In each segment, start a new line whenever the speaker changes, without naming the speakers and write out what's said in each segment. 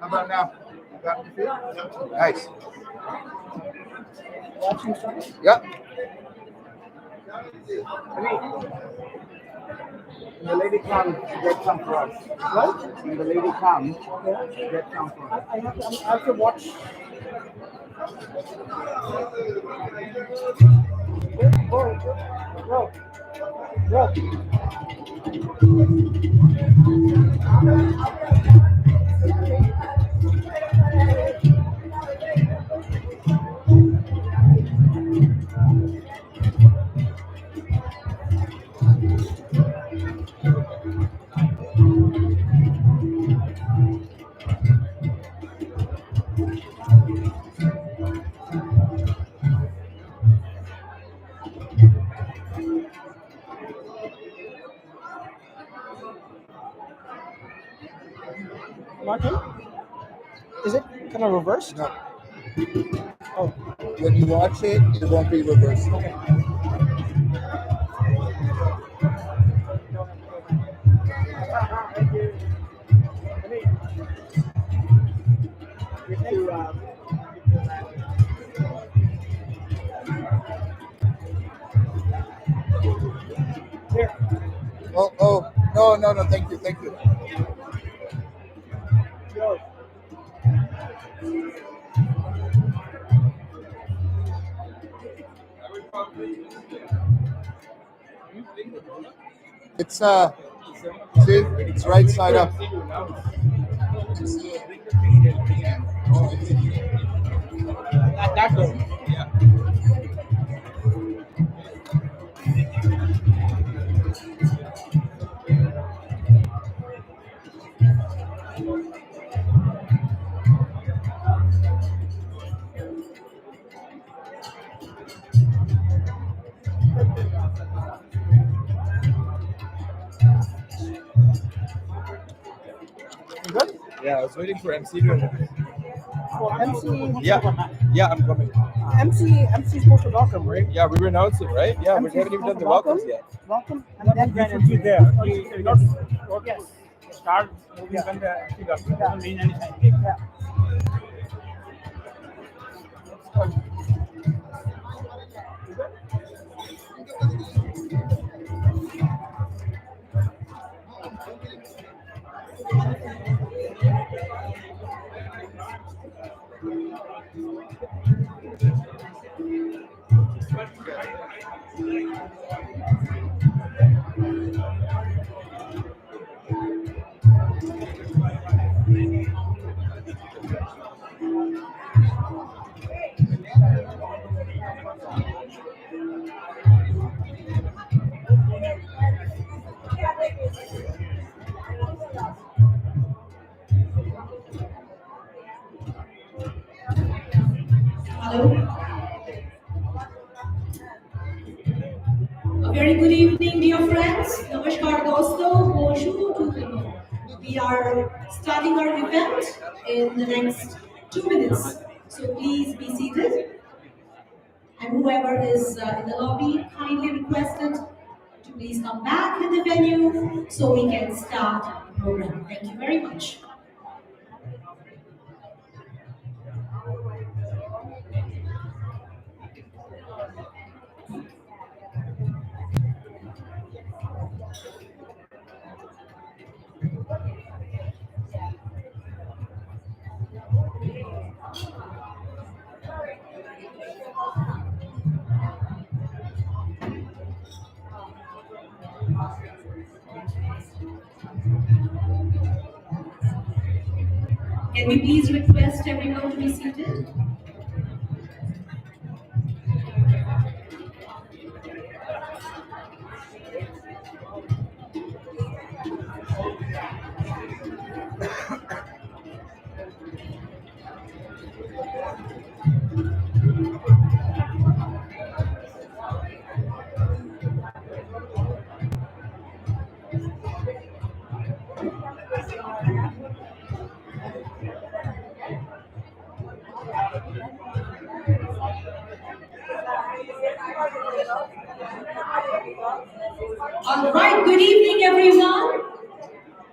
How about now? Nice. Yep. When the lady comes, get some for us. What? When the lady comes, get some for us.
I have to watch. Bro. Martin? Is it kind of reversed?
No.
Oh.
When you watch it, it won't be reversed.
Okay. Here.
Oh, no, thank you.
Yo.
It's see, it's right side up.
That door. You good?
Yeah, I was waiting for MC to announce.
Well, MC.
Yeah, I'm coming.
MC is supposed to welcome, right?
Yeah, we were announcing, right? Yeah, we
MC
haven't even done the
welcome?
welcomes yet.
Welcome, and then
You should be there.
Yes.
Start moving when the MC doesn't mean anything.
Yeah.
Hello. A very good evening, dear friends. Namaskar, dosto. Bonjour. We are starting our event in the next 2 minutes. So please be seated. And whoever is in the lobby, kindly requested to please come back in the venue so we can start the program. Thank you very much. Can we please request everyone to be seated? All right, good evening, everyone.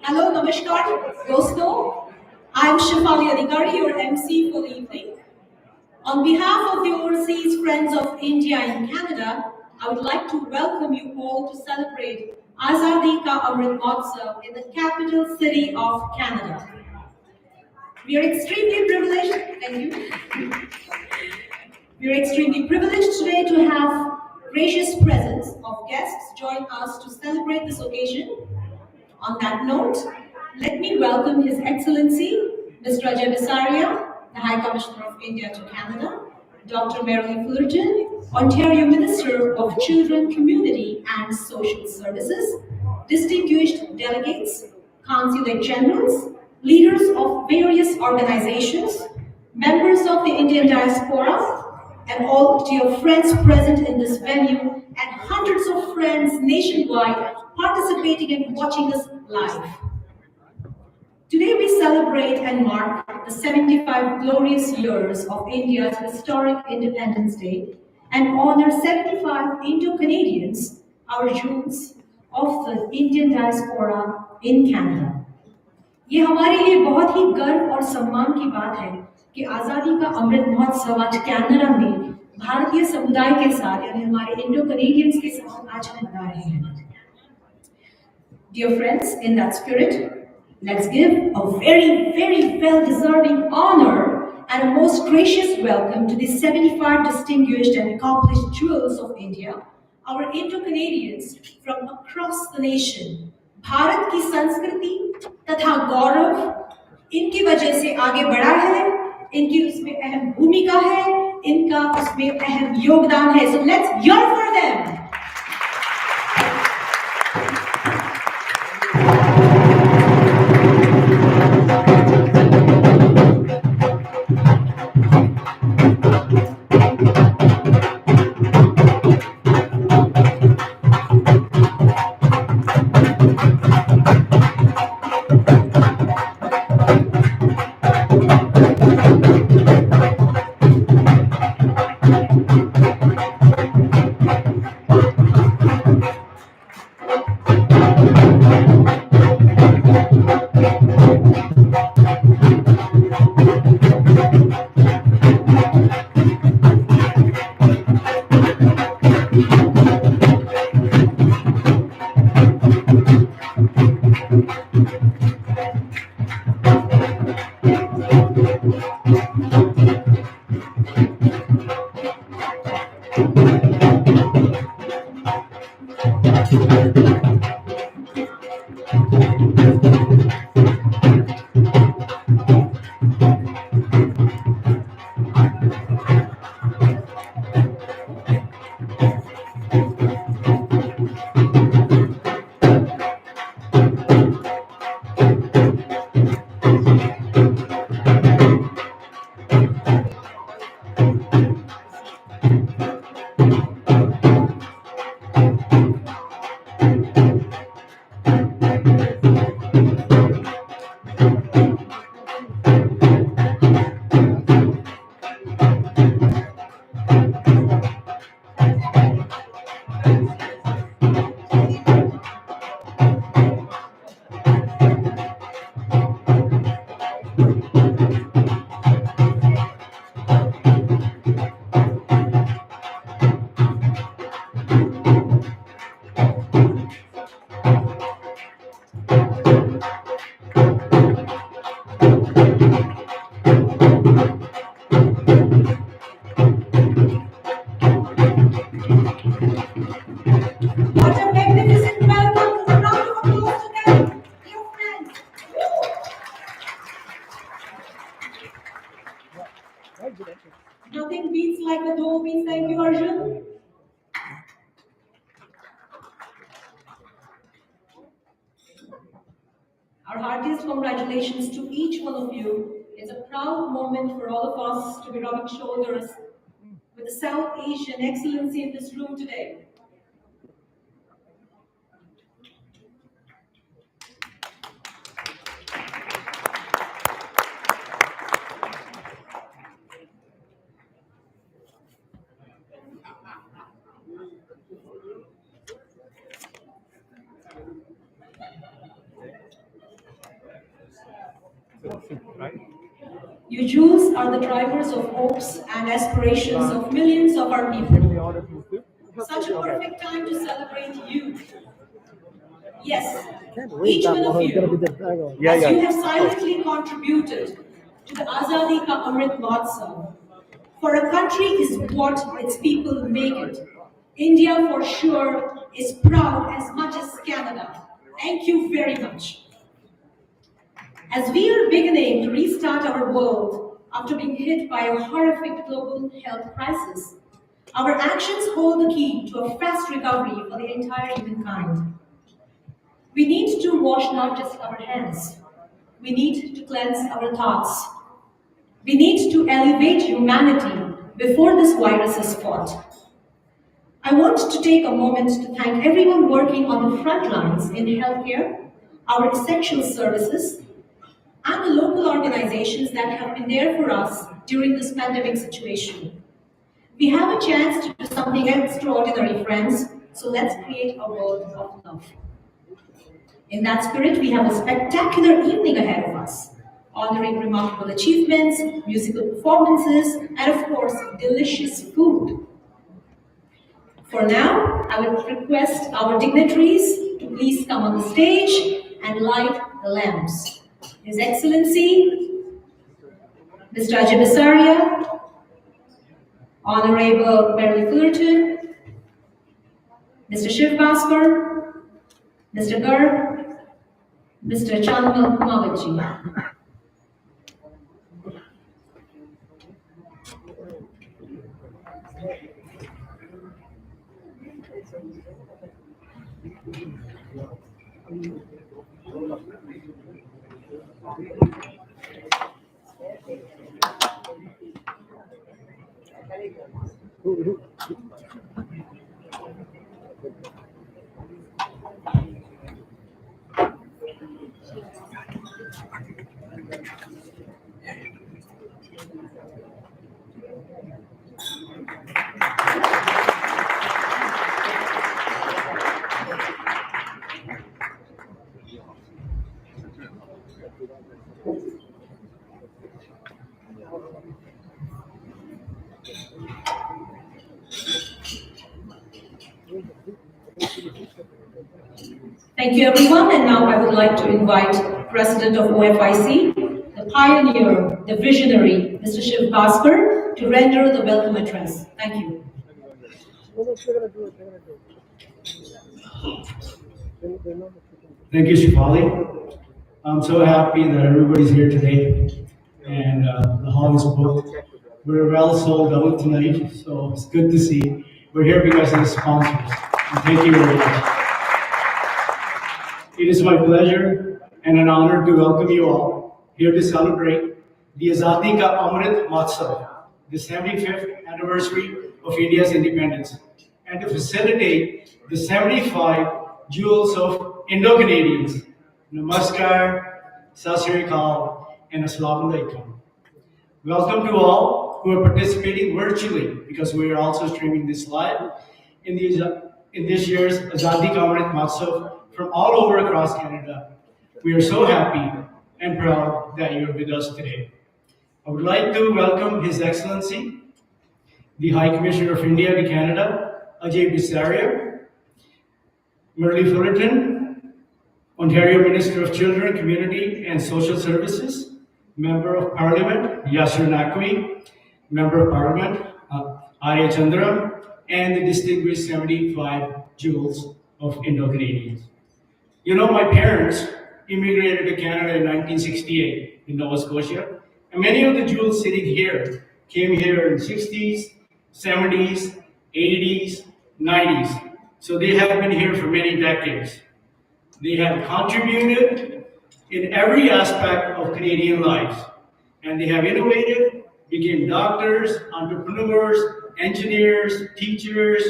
Hello, namaskar, dosto. I'm Shefali Adhikari, your MC for the evening. On behalf of the Overseas Friends of India in Canada, I would like to welcome you all to celebrate Azadi Ka Amrit Mahotsav in the capital city of Canada. We are extremely privileged, thank you. We are extremely privileged today to have gracious presence of guests join us to celebrate this occasion. On that note, let me welcome His Excellency, Mr. Ajay Bisaria, the High Commissioner of India to Canada, Dr. Marilyn Fullerton, Ontario Minister of Children, Community and Social Services, distinguished delegates, consulate generals, leaders of various organizations, members of the Indian diaspora, and all dear friends present in this venue, and hundreds of friends nationwide participating and watching us live. Today we celebrate and mark the 75 glorious years of India's historic Independence Day and honor 75 Indo-Canadians, our youths of the Indian diaspora in Canada. ये हमारे लिए बहुत ही गर्व और सम्मान की बात है कि आज़ादी का अमृत महोत्सव आज कनाडा में भारतीय समुदाय के साथ यानी हमारे इंडो कनेडियंस के साथ आज हम मना रहे हैं. Dear friends, in that spirit, let's give a very, very well-deserving honor and a most gracious welcome to the 75 distinguished and accomplished jewels of India, our Indo-Canadians from across the nation. Bharat की संस्कृति तथा गौरव इनकी वजह से आगे बढ़ा है, इनकी उसमें अहम भूमिका है, इनका उसमें अहम योगदान है. So let's hear for them. Nothing beats like the door beats. Thank you, Arjun. Our heartiest congratulations to each one of you. It's a proud moment for all of us to be rubbing shoulders with the South Asian excellency in this room today. You Jews are the drivers of hopes and aspirations of millions of our people. Such a perfect time to celebrate you. Yes, each one of you, as you have silently contributed to the Azadi Ka Amrit Mahotsav. For a country is what its people make it. India for sure is proud as much as Canada. Thank you very much. As we are beginning to restart our world after being hit by a horrific global health crisis, our actions hold the key to a fast recovery for the entire humankind. We need to wash not just our hands. We need to cleanse our thoughts. We need to elevate humanity before this virus is fought. I want to take a moment to thank everyone working on the front lines in healthcare, our essential services, and the local organizations that have been there for us during this pandemic situation. We have a chance to do something extraordinary, friends, so let's create a world of love. In that spirit, we have a spectacular evening ahead of us, honoring remarkable achievements, musical performances, and of course, delicious food. For now, I would request our dignitaries to please come on the stage and light the lamps. His Excellency, Mr. Ajay Basaria, Honorable Beverly Fullerton, Mr. Shiv Bhaskar, Mr. Garg, Mr. Chandmal Kumabaji. Thank you, everyone. And now I would like to invite President of OFIC, the pioneer, the visionary, Mr. Shiv Bhaskar, to render the welcome address. Thank you.
Thank you, Shifali. I'm so happy that everybody's here today, and the hall is booked. We're well sold out tonight, so it's good to see. We're here because of the sponsors. And thank you very much. It is my pleasure and an honor to welcome you all here to celebrate the Azadi Ka Amrit Mahotsav, the 75th anniversary of India's independence, and to facilitate the 75 jewels of Indo-Canadians. Namaskar, Sat Sri Akal, and Assalamu Alaikum. Welcome to all who are participating virtually, because we are also streaming this live in this year's Azadi Ka Amrit Mahotsav from all over across Canada. We are so happy and proud that you're with us today. I would like to welcome His Excellency, the High Commissioner of India to Canada, Ajay Basaria, Beverly Fullerton, Ontario Minister of Children, Community and Social Services, Member of Parliament, Yasir Naqvi, Member of Parliament, Arya Chandra, and the distinguished 75 jewels of Indo-Canadians. You know, my parents immigrated to Canada in 1968 in Nova Scotia, and many of the jewels sitting here came here in 60s, 70s, 80s, 90s. So they have been here for many decades. They have contributed in every aspect of Canadian lives, and they have innovated, became doctors, entrepreneurs, engineers, teachers,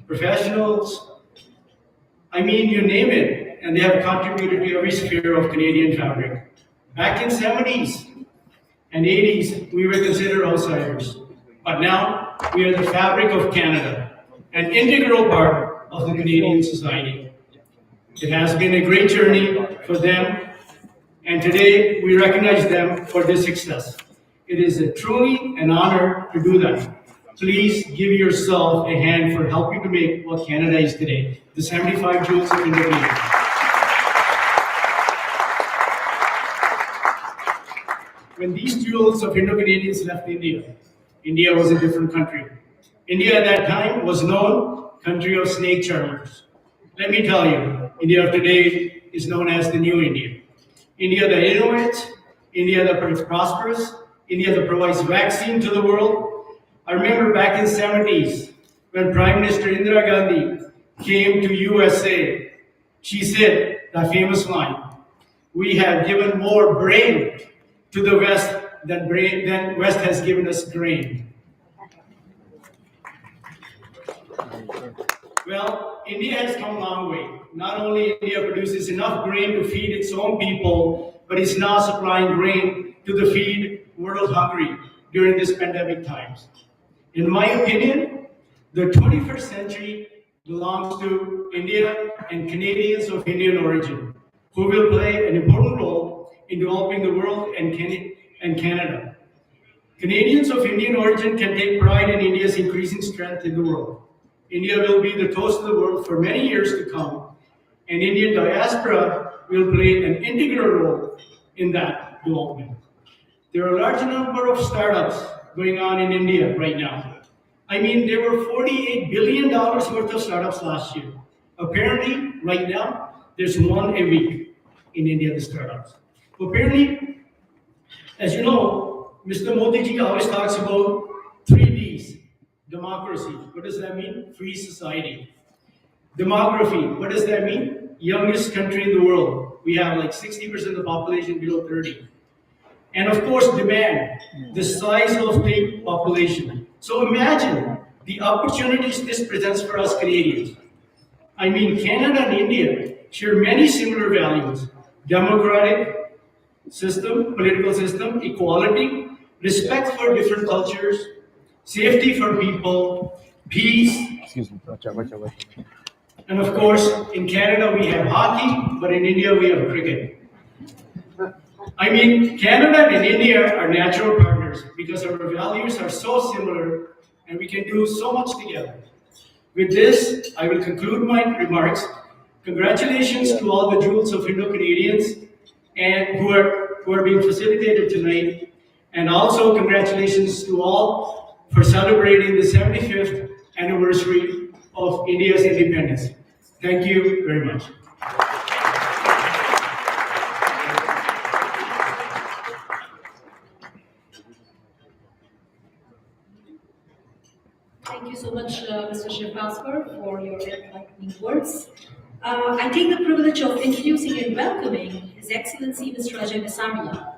professionals. I mean, you name it. And they have contributed to every sphere of Canadian fabric. Back in 70s and 80s, we were considered outsiders. But now, we are the fabric of Canada, an integral part of the Canadian society. It has been a great journey for them, And today we recognize them for this success. It is truly an honor to do that. Please give yourself a hand for helping to make what Canada is today, the 75 jewels of Indo-Canadians. When these jewels of Indo-Canadians left India, India was a different country. India at that time was known country of snake charmers. Let me tell you, India of today is known as the new India. India that innovates, India that prospers, India that provides vaccine to the world. I remember back in the 70s when Prime Minister Indira Gandhi came to USA, she said that famous line, "We have given more brain to the West than West has given us grain." Well, India has come a long way. Not only India produces enough grain to feed its own people, but it's now supplying grain to the feed world hungry during this pandemic times. In my opinion, the 21st century belongs to India and Canadians of Indian origin, who will play an important role in developing the world and Canada. Canadians of Indian origin can take pride in India's increasing strength in the world. India will be the toast of the world for many years to come, and Indian diaspora will play an integral role in that development. There are a large number of startups going on in India right now. I mean, there were $48 billion worth of startups last year. Apparently, right now, there's one a week in India, the startups. Apparently, as you know, Mr. Modi ji always talks about 3 Ds. Democracy, what does that mean? Free society. Demography, what does that mean? Youngest country in the world. We have like 60% of the population below 30. And of course, demand, the size of the population. So imagine the opportunities this presents for us Canadians. I mean, Canada and India share many similar values: democratic system, political system, equality, respect for different cultures, safety for people, peace.
Excuse me. Watch out.
And of course, in Canada we have hockey, but in India we have cricket. I mean, Canada and India are natural partners because our values are so similar and we can do so much together. With this, I will conclude my remarks. Congratulations to all the jewels of Indo-Canadians and who are being facilitated tonight. And also congratulations to all for celebrating the 75th anniversary of India's independence. Thank you very much.
Thank you so much, Mr. Shivbaskar, for your enlightening words. I take the privilege of introducing and welcoming His Excellency Mr. Ajay Bisaria.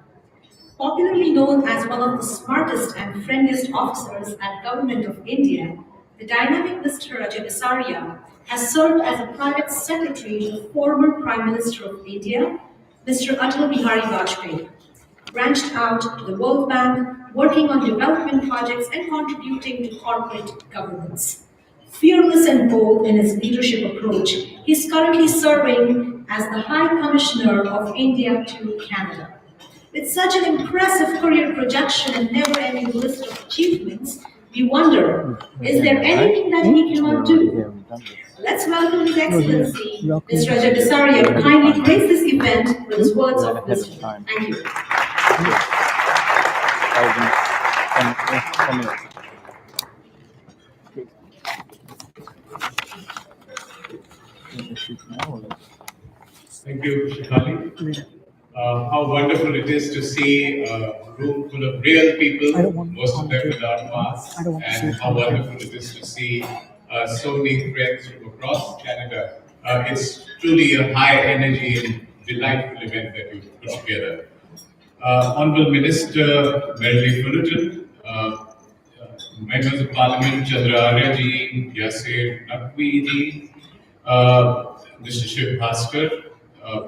Popularly known as one of the smartest and friendliest officers at Government of India, the dynamic Mr. Ajay Bisaria has served as a private secretary to the former Prime Minister of India, Mr. Atal Bihari Vajpayee, branched out to the World Bank, working on development projects and contributing to corporate governance. Fearless and bold in his leadership approach, he is currently serving as the High Commissioner of India to Canada. With such an impressive career projection and never-ending list of achievements, we wonder, is there anything that he cannot do? Let's welcome His Excellency, Mr. Ajay Bisaria, to kindly grace this event with his words of wisdom. Thank you.
Thank you, Shikali. How wonderful it is to see a room full of real people, most of them without masks, and how wonderful it is to see so many friends from across Canada. It's truly a high energy and delightful event that you've put together. Honorable Minister Merrily Fullerton, Members of Parliament Chandra Arya ji, Yasir Naqvi ji, Mr. Shiv Bhaskar,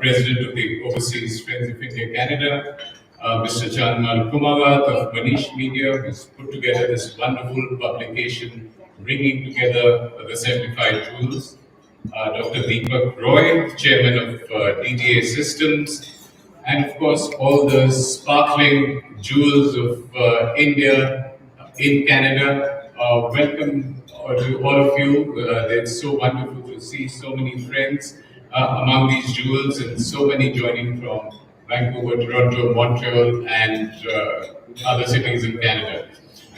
President of the Overseas Friends of India Canada, Mr. Chanmal Kumawat of Manish Media, who's put together this wonderful publication bringing together the 75 jewels, Dr. Deepak Roy, Chairman of DGA Systems, and of course all the sparkling jewels of India in Canada. Welcome to all of you. It's so wonderful to see so many friends among these jewels, and so many joining from Vancouver, Toronto, Montreal, and other cities in Canada.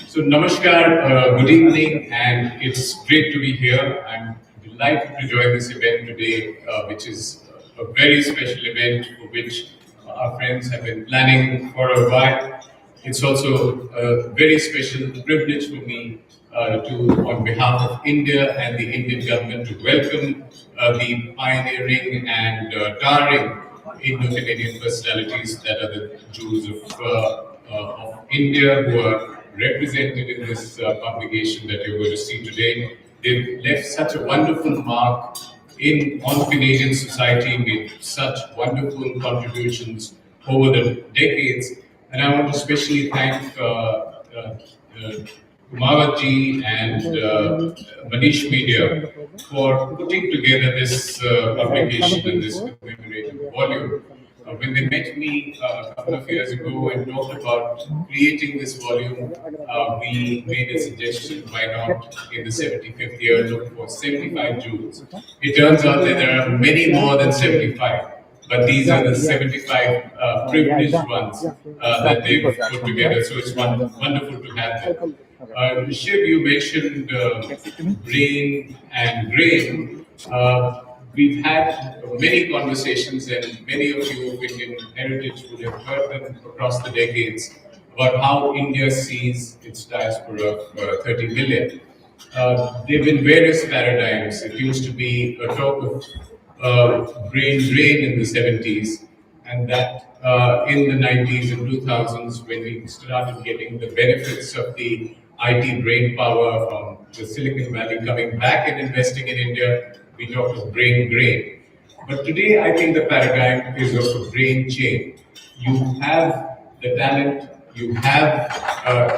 So namaskar, good evening, and it's great to be here. I'm delighted to join this event today, which is a very special event for which our friends have been planning for a while. It's also a very special privilege for me on behalf of India and the Indian government, to welcome the pioneering and towering Indo-Canadian personalities that are the jewels of India, who are represented in this publication that you're going to see today. They've left such a wonderful mark on Canadian society, made such wonderful contributions over the decades. And I want to especially thank Kumawatji and Manish Media for putting together this publication and this commemorative volume. When they met me a couple of years ago and talked about creating this volume, we made a suggestion, why not in the 75th year look for 75 jewels. It turns out that there are many more than 75. But these are the 75 privileged ones that they've put together. So it's wonderful to have them. Shiv, you mentioned brain and grain. We've had many conversations, and many of you of Indian heritage would have heard them across the decades, about how India sees its diaspora of 30 million. There have been various paradigms. It used to be a talk of brain drain in the 70s, and that in the 90s and 2000s, when we started getting the benefits of the IT brain power from the Silicon Valley coming back and investing in India, we talk of brain drain. But today, I think the paradigm is of a brain chain. You have the talent, you have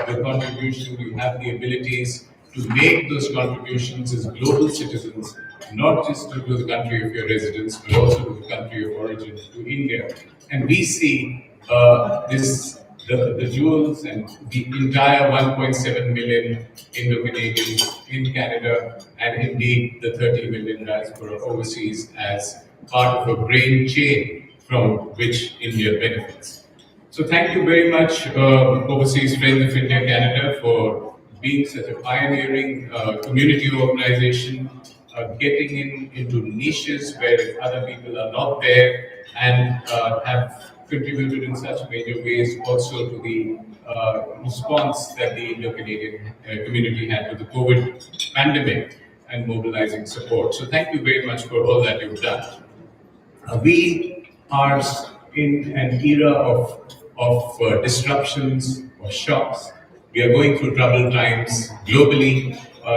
the contribution, you have the abilities to make those contributions as global citizens, not just to the country of your residence, but also to the country of origin, to India. And we see the jewels and the entire 1.7 million Indo-Canadians in Canada, and indeed the 30 million diaspora overseas, as part of a brain chain from which India benefits. So thank you very much, Overseas Friends of India Canada, for being such a pioneering community organization, getting into niches where other people are not there, and have contributed in such major ways also to the response that the Indo-Canadian community had to the COVID pandemic and mobilizing support. So thank you very much for all that you've done. We are in an era of disruptions or shocks. We are going through troubled times globally.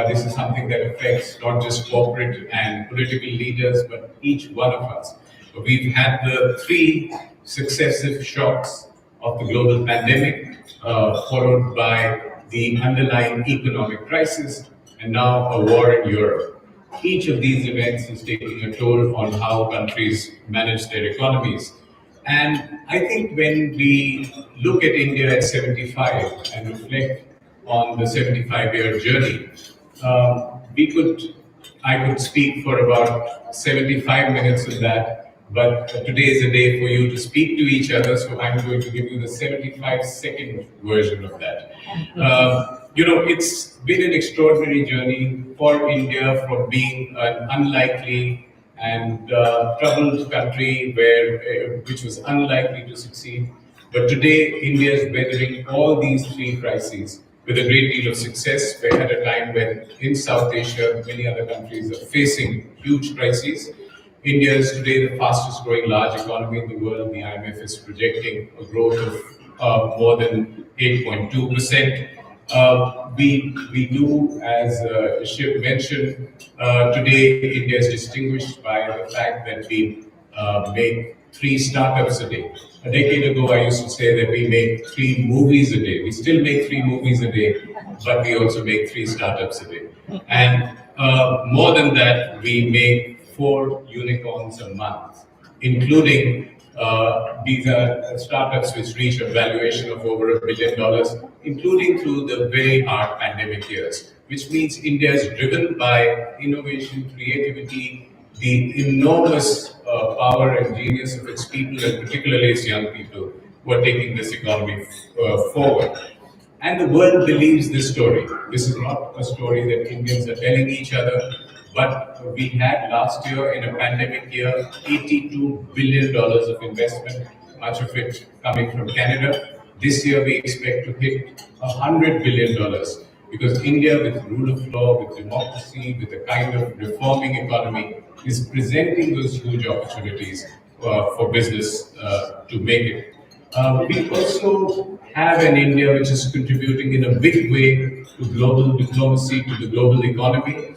This is something that affects not just corporate and political leaders, but each one of us. We've had the 3 successive shocks of the global pandemic, followed by the underlying economic crisis, and now a war in Europe. Each of these events is taking a toll on how countries manage their economies. And I think when we look at India at 75 and reflect on the 75-year journey, I could speak for about 75 minutes of that. But today is a day for you to speak to each other, so I'm going to give you the 75-second version of that. It's been an extraordinary journey for India, from being an unlikely and troubled country which was unlikely to succeed. But today, India is weathering all these 3 crises with a great deal of success. We're at a time when in South Asia, many other countries are facing huge crises. India is today the fastest growing large economy in the world. The IMF is projecting a growth of more than 8.2%. We do, as Shiv mentioned, today India is distinguished by the fact that we make 3 startups a day. A decade ago, I used to say that we make 3 movies a day. We still make 3 movies a day, but we also make 3 startups a day. And more than that, we make 4 unicorns a month, including These are startups which reach a valuation of over $1 billion, including through the very hard pandemic years, which means India is driven by innovation, creativity, the enormous power and genius of its people, and particularly its young people, who are taking this economy forward. And the world believes this story. This is not a story that Indians are telling each other, but we had last year, in a pandemic year, $82 billion of investment, much of it coming from Canada. This year we expect to hit $100 billion, because India, with rule of law, with democracy, with a kind of reforming economy, is presenting those huge opportunities for business to make it. We also have an India which is contributing in a big way to global diplomacy, to the global economy.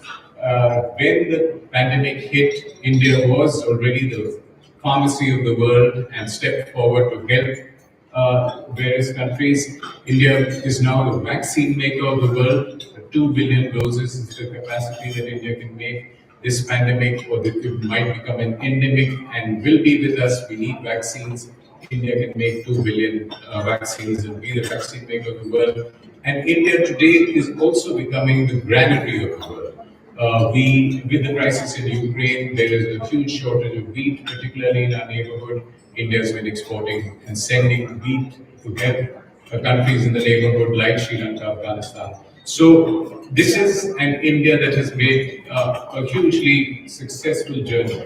When the pandemic hit, India was already the pharmacy of the world and stepped forward to help various countries. India is now the vaccine maker of the world. 2 billion doses is the capacity that India can make. This pandemic, or it might become an endemic and will be with us. We need vaccines. India can make 2 billion vaccines and be the vaccine maker of the world. And India today is also becoming the granary of the world. With the crisis in Ukraine, there is a huge shortage of wheat, particularly in our neighborhood. India has been exporting and sending wheat to help countries in the neighborhood like Sri Lanka, Afghanistan. So this is an India that has made a hugely successful journey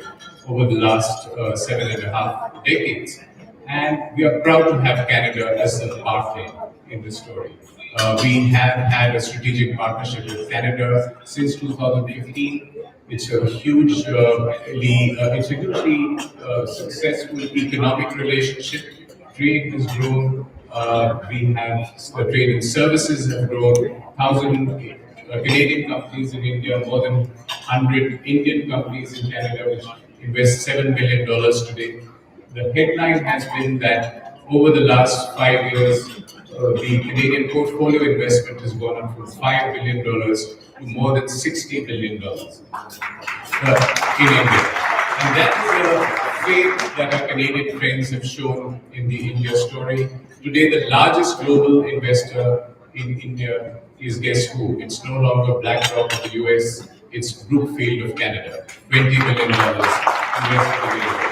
over the last 7.5 decades. And we are proud to have Canada as a partner in this story. We have had a strategic partnership with Canada since 2015. It's a hugely successful economic relationship. Trade has grown. We have trade and services have grown. 1,000 Canadian companies in India, more than 100 Indian companies in Canada, which invest $7 billion today. The headline has been that over the last 5 years, the Canadian portfolio investment has gone up from $5 billion to more than $60 billion in India. And that is a faith that our Canadian friends have shown in the India story. Today, the largest global investor in India is, guess who? It's no longer BlackRock of the US, it's Brookfield of Canada. $20 billion invested in India.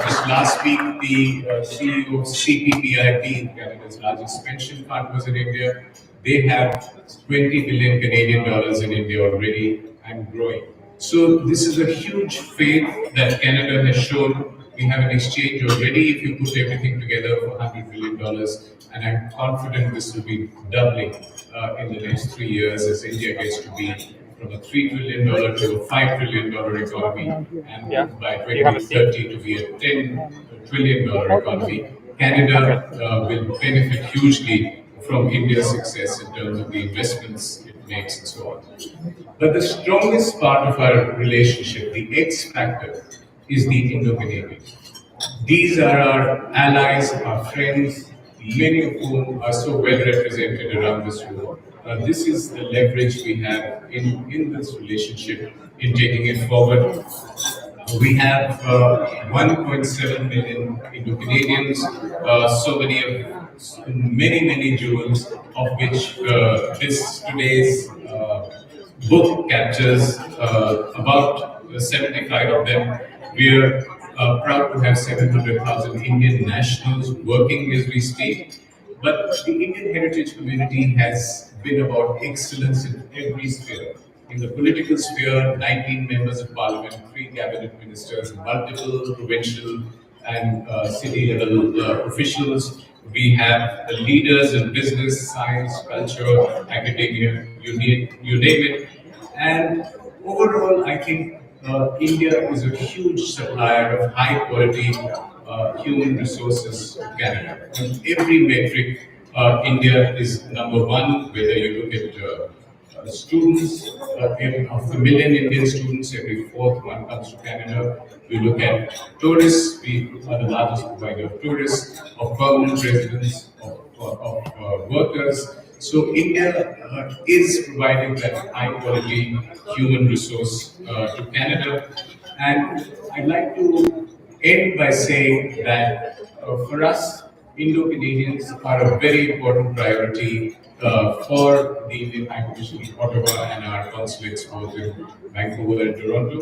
Just last week, the CEO of CPPIB, Canada's largest pension fund, was in India. They have 20 billion Canadian dollars in India already and growing. So this is a huge faith that Canada has shown. We have an exchange already, if you put everything together, for $100 billion. And I'm confident this will be doubling in the next 3 years as India gets to be from a $3 trillion to a $5 trillion economy, and by 2030 to be a $10 trillion economy. Canada will benefit hugely from India's success in terms of the investments it makes and so on. But the strongest part of our relationship, the X factor, is the Indo-Canadian. These are our allies, our friends, many of whom are so well represented around this world. This is the leverage we have in this relationship in taking it forward. We have 1.7 million Indo-Canadians, many jewels, of which today's book captures about 75 of them. We are proud to have 700,000 Indian nationals working as we speak. But the Indian heritage community has been about excellence in every sphere. In the political sphere, 19 members of parliament, 3 cabinet ministers, multiple provincial and city-level officials. We have the leaders in business, science, culture, academia, you name it. And overall, I think India is a huge supplier of high-quality human resources to Canada. On every metric, India is number one, whether you look at students, of the million Indian students, every 4th one comes to Canada. We look at tourists, we are the largest provider of tourists, of permanent residents, of workers. So India is providing that high quality human resource to Canada. And I'd like to end by saying that for us, Indo-Canadians are a very important priority for the Indian High Commission in Ottawa and our consulates both in Vancouver and Toronto.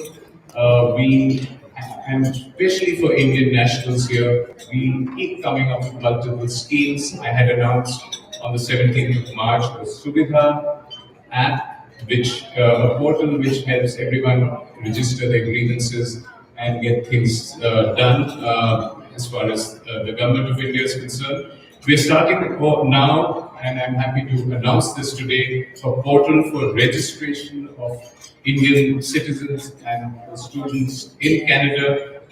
And especially for Indian nationals here, we keep coming up with multiple schemes. I had announced on the 17th of March the Subidha app, a portal which helps everyone register their grievances and get things done as far as the government of India is concerned. We're starting now, and I'm happy to announce this today, a portal for registration of Indian citizens and students in Canada,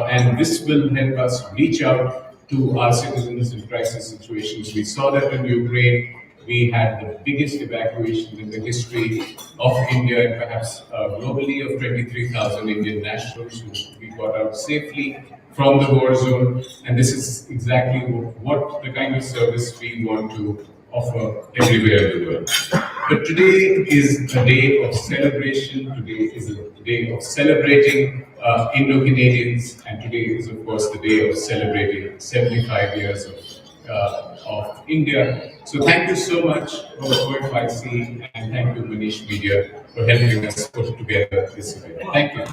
and this will help us reach out to our citizens in crisis situations. We saw that in Ukraine. We had the biggest evacuation in the history of India and perhaps globally of 23,000 Indian nationals who we got out safely from the war zone. And this is exactly what the kind of service we want to offer everywhere in the world. But today is a day of celebration. Today is a day of celebrating Indo-Canadians. And today is, of course, the day of celebrating 75 years of India. So thank you so much for OFIC and thank you Manish Media for helping us put together this event. Thank you.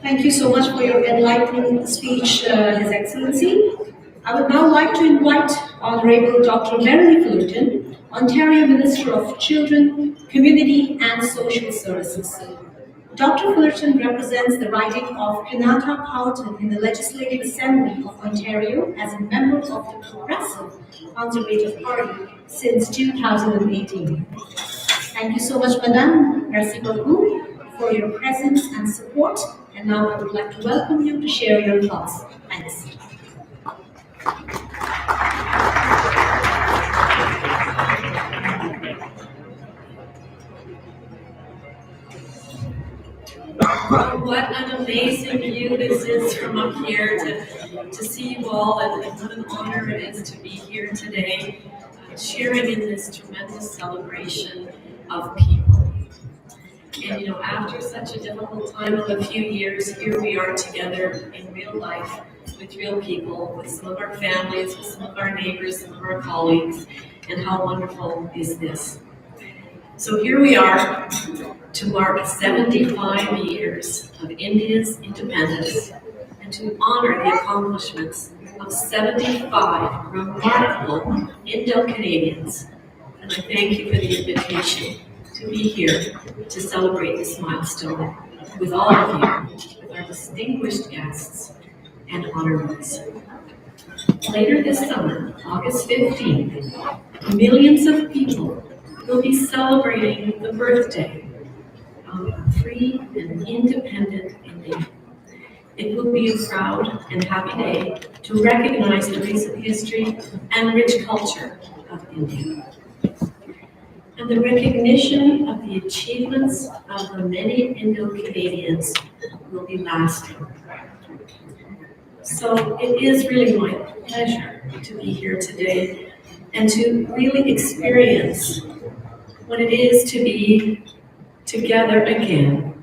Thank you so much for your enlightening speech, His Excellency. I would now like to invite Honorable Dr. Merrily Fullerton, Ontario Minister of Children, Community and Social Services. Dr. Fullerton represents the riding of Kanata-Carleton in the Legislative Assembly of Ontario as a member of the Progressive Conservative Party since 2018. Thank you so much, Madame. Merci beaucoup for your presence and support. And now I would like to welcome you to share your thoughts. Thanks.
What an amazing view this is from up here to see you all, and what an honor it is to be here today, sharing in this tremendous celebration of people. And after such a difficult time of a few years, here we are together in real life with real people, with some of our families, with some of our neighbors, some of our colleagues, and how wonderful is this? So here we are to mark 75 years of India's independence and to honor the accomplishments of 75 remarkable Indo-Canadians. And I thank you for the invitation to be here to celebrate this milestone with all of you, with our distinguished guests and honorees. Later this summer, August 15th, millions of people will be celebrating the birthday of a free and independent India. It will be a proud and happy day to recognize the recent history and rich culture of India. And the recognition of the achievements of the many Indo-Canadians will be lasting. So it is really my pleasure to be here today and to really experience what it is to be together again,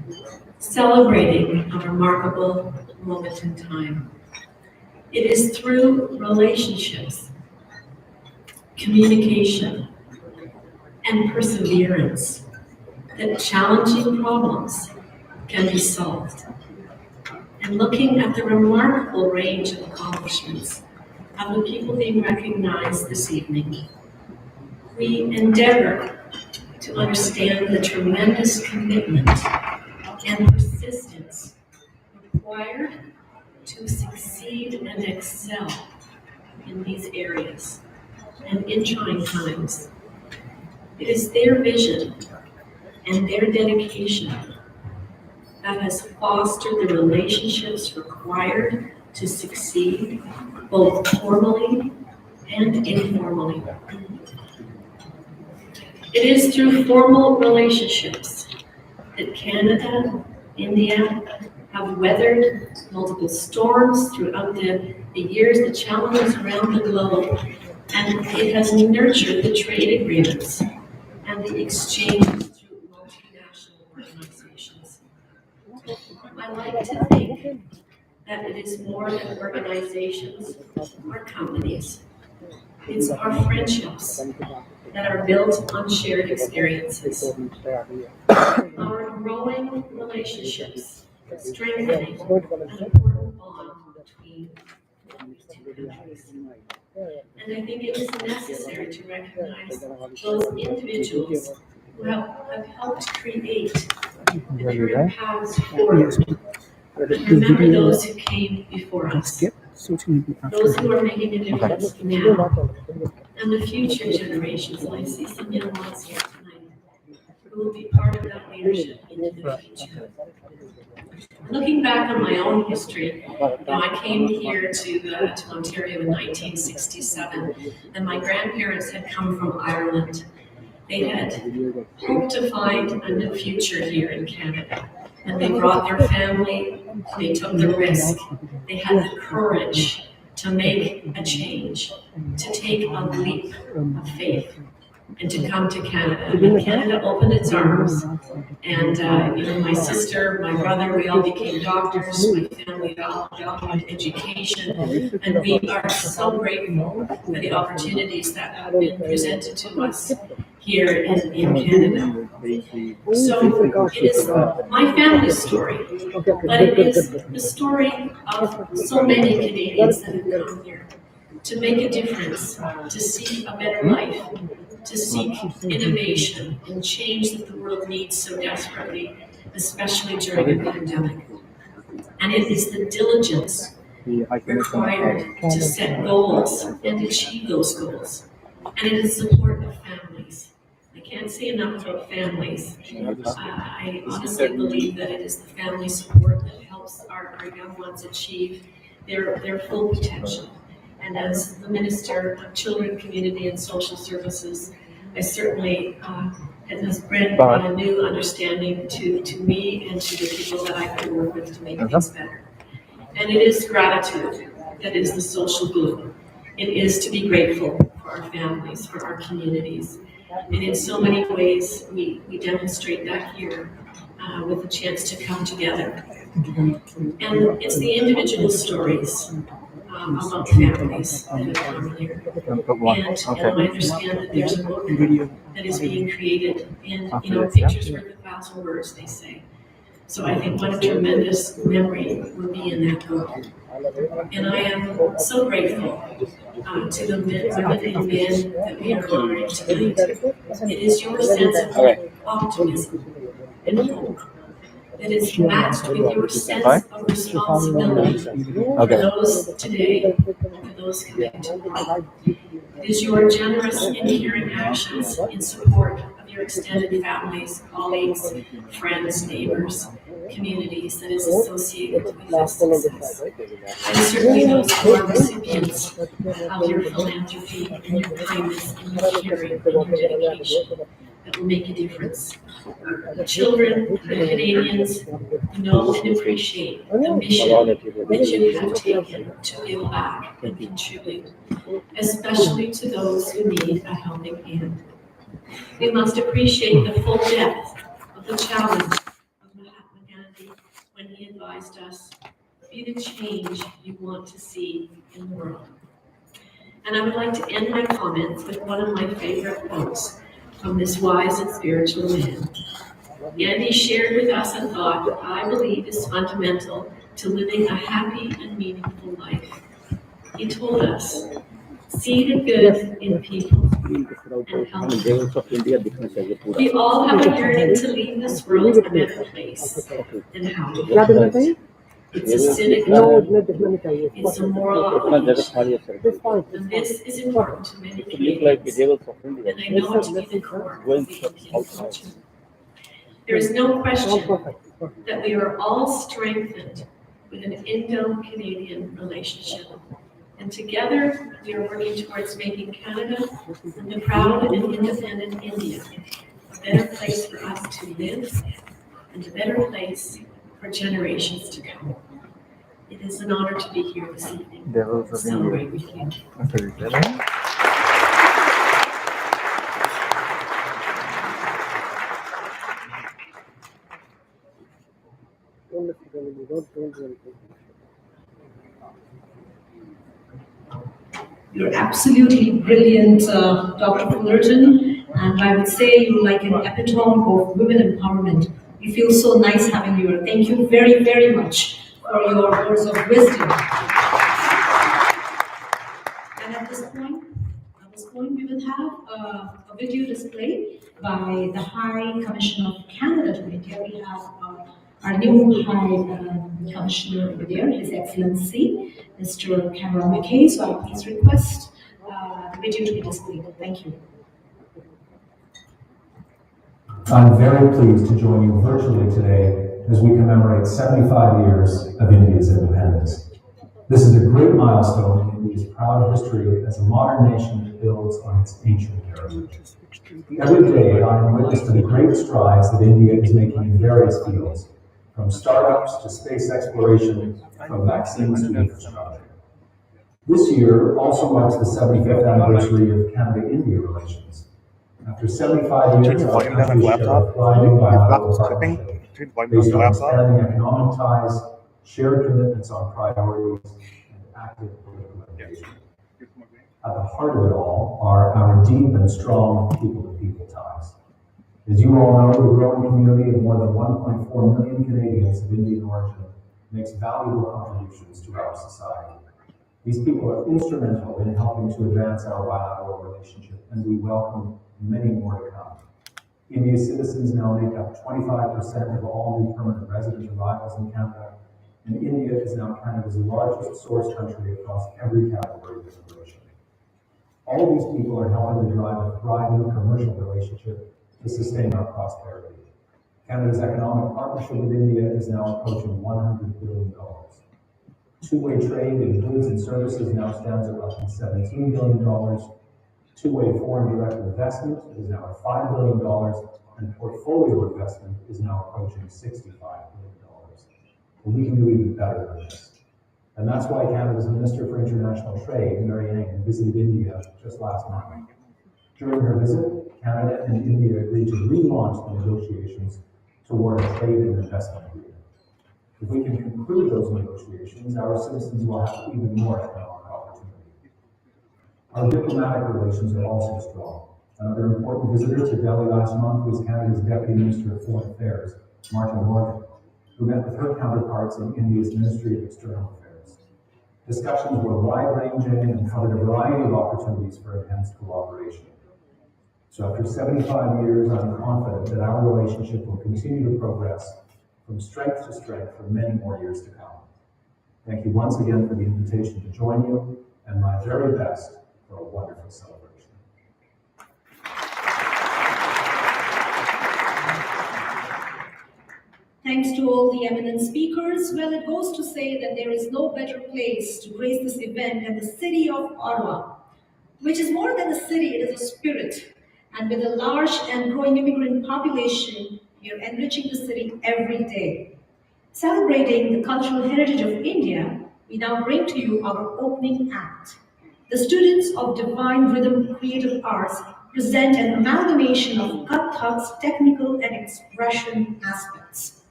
celebrating a remarkable moment in time. It is through relationships, communication, and perseverance that challenging problems can be solved. And looking at the remarkable range of accomplishments of the people being recognized this evening, we endeavor to understand the tremendous commitment and persistence required to succeed and excel in these areas and in trying times. It is their vision and their dedication that has fostered the relationships required to succeed both formally and informally. It is through formal relationships that Canada, India have weathered multiple storms throughout the the years, the challenges around the globe, and it has nurtured the trade agreements and the exchanges through multinational organizations. I like to think that it is more than organizations or companies. It's our friendships that are built on shared experiences. Our growing relationships, strengthening an important bond between these two countries. And I think it is necessary to recognize those individuals who have helped create the career paths forward. And remember those who came before us, those who are making a difference now, and the future generations. And I see some young ones here tonight who will be part of that leadership into the future. Looking back on my own history, I came here to Ontario in 1967, and my grandparents had come from Ireland. They had hoped to find a new future here in Canada, and they brought their family. They took the risk. They had the courage to make a change, to take a leap of faith, and to come to Canada. And Canada opened its arms, and my sister, my brother, we all became doctors. My family valued education, and we are so grateful for the opportunities that have been presented to us here in Canada. So it is my family's story, but it is the story of so many Canadians that have come here to make a difference, to seek a better life, to seek innovation and change that the world needs so desperately, especially during a pandemic. And it is the diligence required to set goals and achieve those goals. And it is support of families. I can't say enough about families. I honestly believe that it is the family support that helps our young ones achieve their full potential. And as the Minister of Children, Community and Social Services, I certainly has brought a new understanding to me and to the people that I can work with to make things better. And it is gratitude that is the social glue. It is to be grateful for our families, for our communities. And in so many ways, we demonstrate that here with a chance to come together. And it's the individual stories about families that have come here. And I understand that there's a book that is being created, and pictures worth 1,000 words, they say. So I think what a tremendous memory will be in that book. And I am so grateful to the women and men that we are honoring tonight. It is your sense of optimism and hope that is matched with your sense of responsibility for those today and for those coming tomorrow. It is your generous and caring actions in support of your extended families, colleagues, friends, neighbors, communities that is associated with this success. And certainly those who are recipients of your philanthropy and your kindness and your caring and your dedication that will make a difference. The children, the Canadians know and appreciate the mission that you have taken to give back and contribute, especially to those who need a helping hand. We must appreciate the full depth of the challenge of Mahatma Gandhi when he advised us, be the change you want to see in the world. And I would like to end my comments with one of my favorite quotes from this wise and spiritual man. Gandhi shared with us a thought that I believe is fundamental to living a happy and meaningful life. He told us, see the good in people and help them. We all have a yearning to leave this world a better place than how we found it. It's a civic duty. It's a moral obligation. And this is important to many Canadians. And I know it to be the core of the Indian culture. There is no question that we are all strengthened with an Indo-Canadian relationship. And together, we are working towards making Canada and the proud and independent India a better place for us to live and a better place for generations to come. It it is an honor to be here this evening to celebrate with you. You're absolutely brilliant, Dr. Fullerton, and I would say you're like an epitome of women empowerment. We feel so nice having you here. Thank you very, very much for your words of wisdom. And at this point, we will have a video display by the High Commissioner of Canada to India. We have our new High Commissioner over there, His Excellency, Mr. Cameron McKay. So I please request the video to be displayed. Thank you.
I'm very pleased to join you virtually today as we commemorate 75 years of India's independence. This is a great milestone in India's proud history as a modern nation that builds on its ancient heritage. Every day, I am witness to the great strides that India is making in various fields, from startups to space exploration, from vaccines to infrastructure. This year also marks the 75th anniversary of Canada-India relations. After 75 years, our countries share a thriving bilateral partnership based on expanding economic ties, shared commitments on priorities, and active political engagement. At the heart of it all are our deep and strong people-to-people ties. As you all know, the growing community of more than 1.4 million Canadians of Indian origin makes valuable contributions to our society. These people are instrumental in helping to advance our bilateral relationship, and we welcome many more to come. India's citizens now make up 25% of all new permanent resident arrivals in Canada, and India is now Canada's largest source country across every category of immigration. All of these people are helping to drive a thriving commercial relationship to sustain our prosperity. Canada's economic partnership with India is now approaching $100 billion. Two-way trade in goods and services now stands at roughly $17 billion. Two-way foreign direct investment is now at $5 billion, and portfolio investment is now approaching $65 billion. But we can do even better than this. And that's why Canada's Minister for International Trade, Mary Ang, visited India just last month. During her visit, Canada and India agreed to relaunch the negotiations toward a trade and investment agreement. If we can conclude those negotiations, our citizens will have even more economic opportunity. Our diplomatic relations are also strong. Another important visitor to Delhi last month was Canada's Deputy Minister of Foreign Affairs, Martin Morgan, who met with her counterparts in India's Ministry of External Affairs. Discussions were wide-ranging and covered a variety of opportunities for enhanced cooperation. So after 75 years, I'm confident that our relationship will continue to progress from strength to strength for many more years to come. Thank you once again for the invitation to join you, and my very best for a wonderful celebration.
Thanks to all the eminent speakers. Well, it goes to say that there is no better place to grace this event than the city of Ottawa, which is more than a city, it is a spirit. And with a large and growing immigrant population, we are enriching the city every day. Celebrating the cultural heritage of India, we now bring to you our opening act. The students of Divine Rhythm Creative Arts present an amalgamation of Kathak's technical and expression aspects.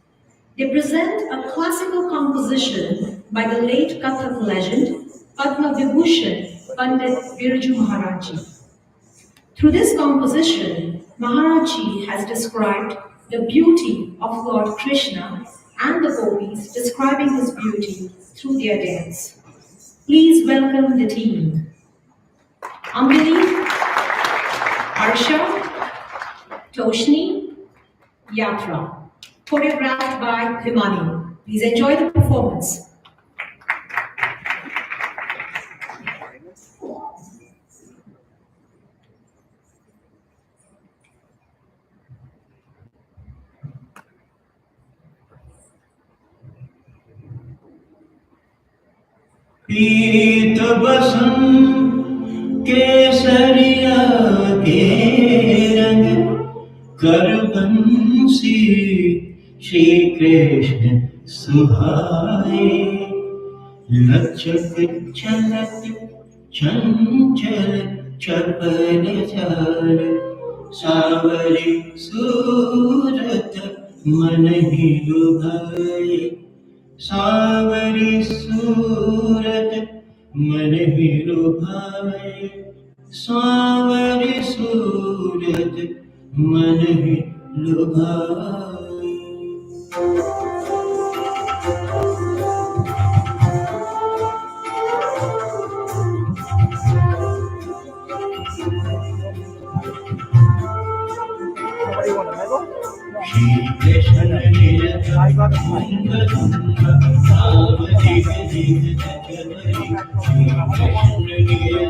They present a classical composition by the late Kathak legend, Padma Vibhushan Pandit Birju Maharajji. Through this composition, Maharajji has described the beauty of Lord Krishna and the gopis, describing his beauty through their dance. Please welcome the team. Ambili, Arsha, Toshni, Yatra, choreographed by Himani. Please enjoy the performance.
पीत बसम केसरिया के रंग कर बंसी श्री कृष्ण सुहाए लचक चलत चंचल चपल चाल सावरी सूरत मन ही लुभाए सावरी सूरत मन ही लुभाए सावरी सूरत मन ही लुभाए
Somebody want a medal?
Shri Krishna Leela
I got a
तुंग तुंग राम दिग दिग जगमरी श्री कृष्ण लीला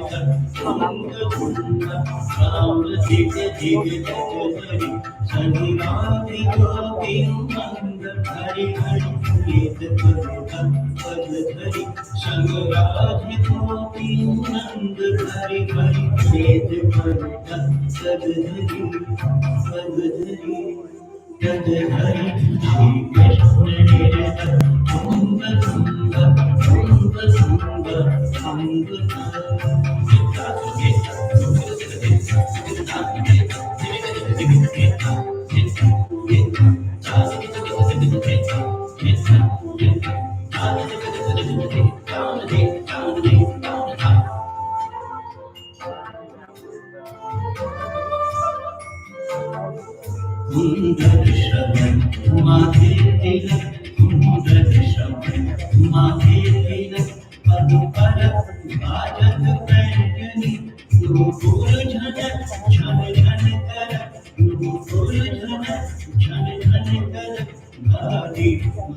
तुंग तुंग राम दिग दिग जगमरी सनि राधि गोपी मंग हरि हरि गीत कविता पद धरि संग राधि गोपी मंग हरि हरि गीत कविता पद धरि Tadhari Shri Krishna Nirata Tunga Tunga Tunga Tunga Tunga Kundar Shravan Madhe Tilak Kundar Shravan Madhe Tilak Padupara Bajat Pankani Nupur Jhana Jhan Jhan Kara Nupur Jhana Jhan Jhan Kara Badi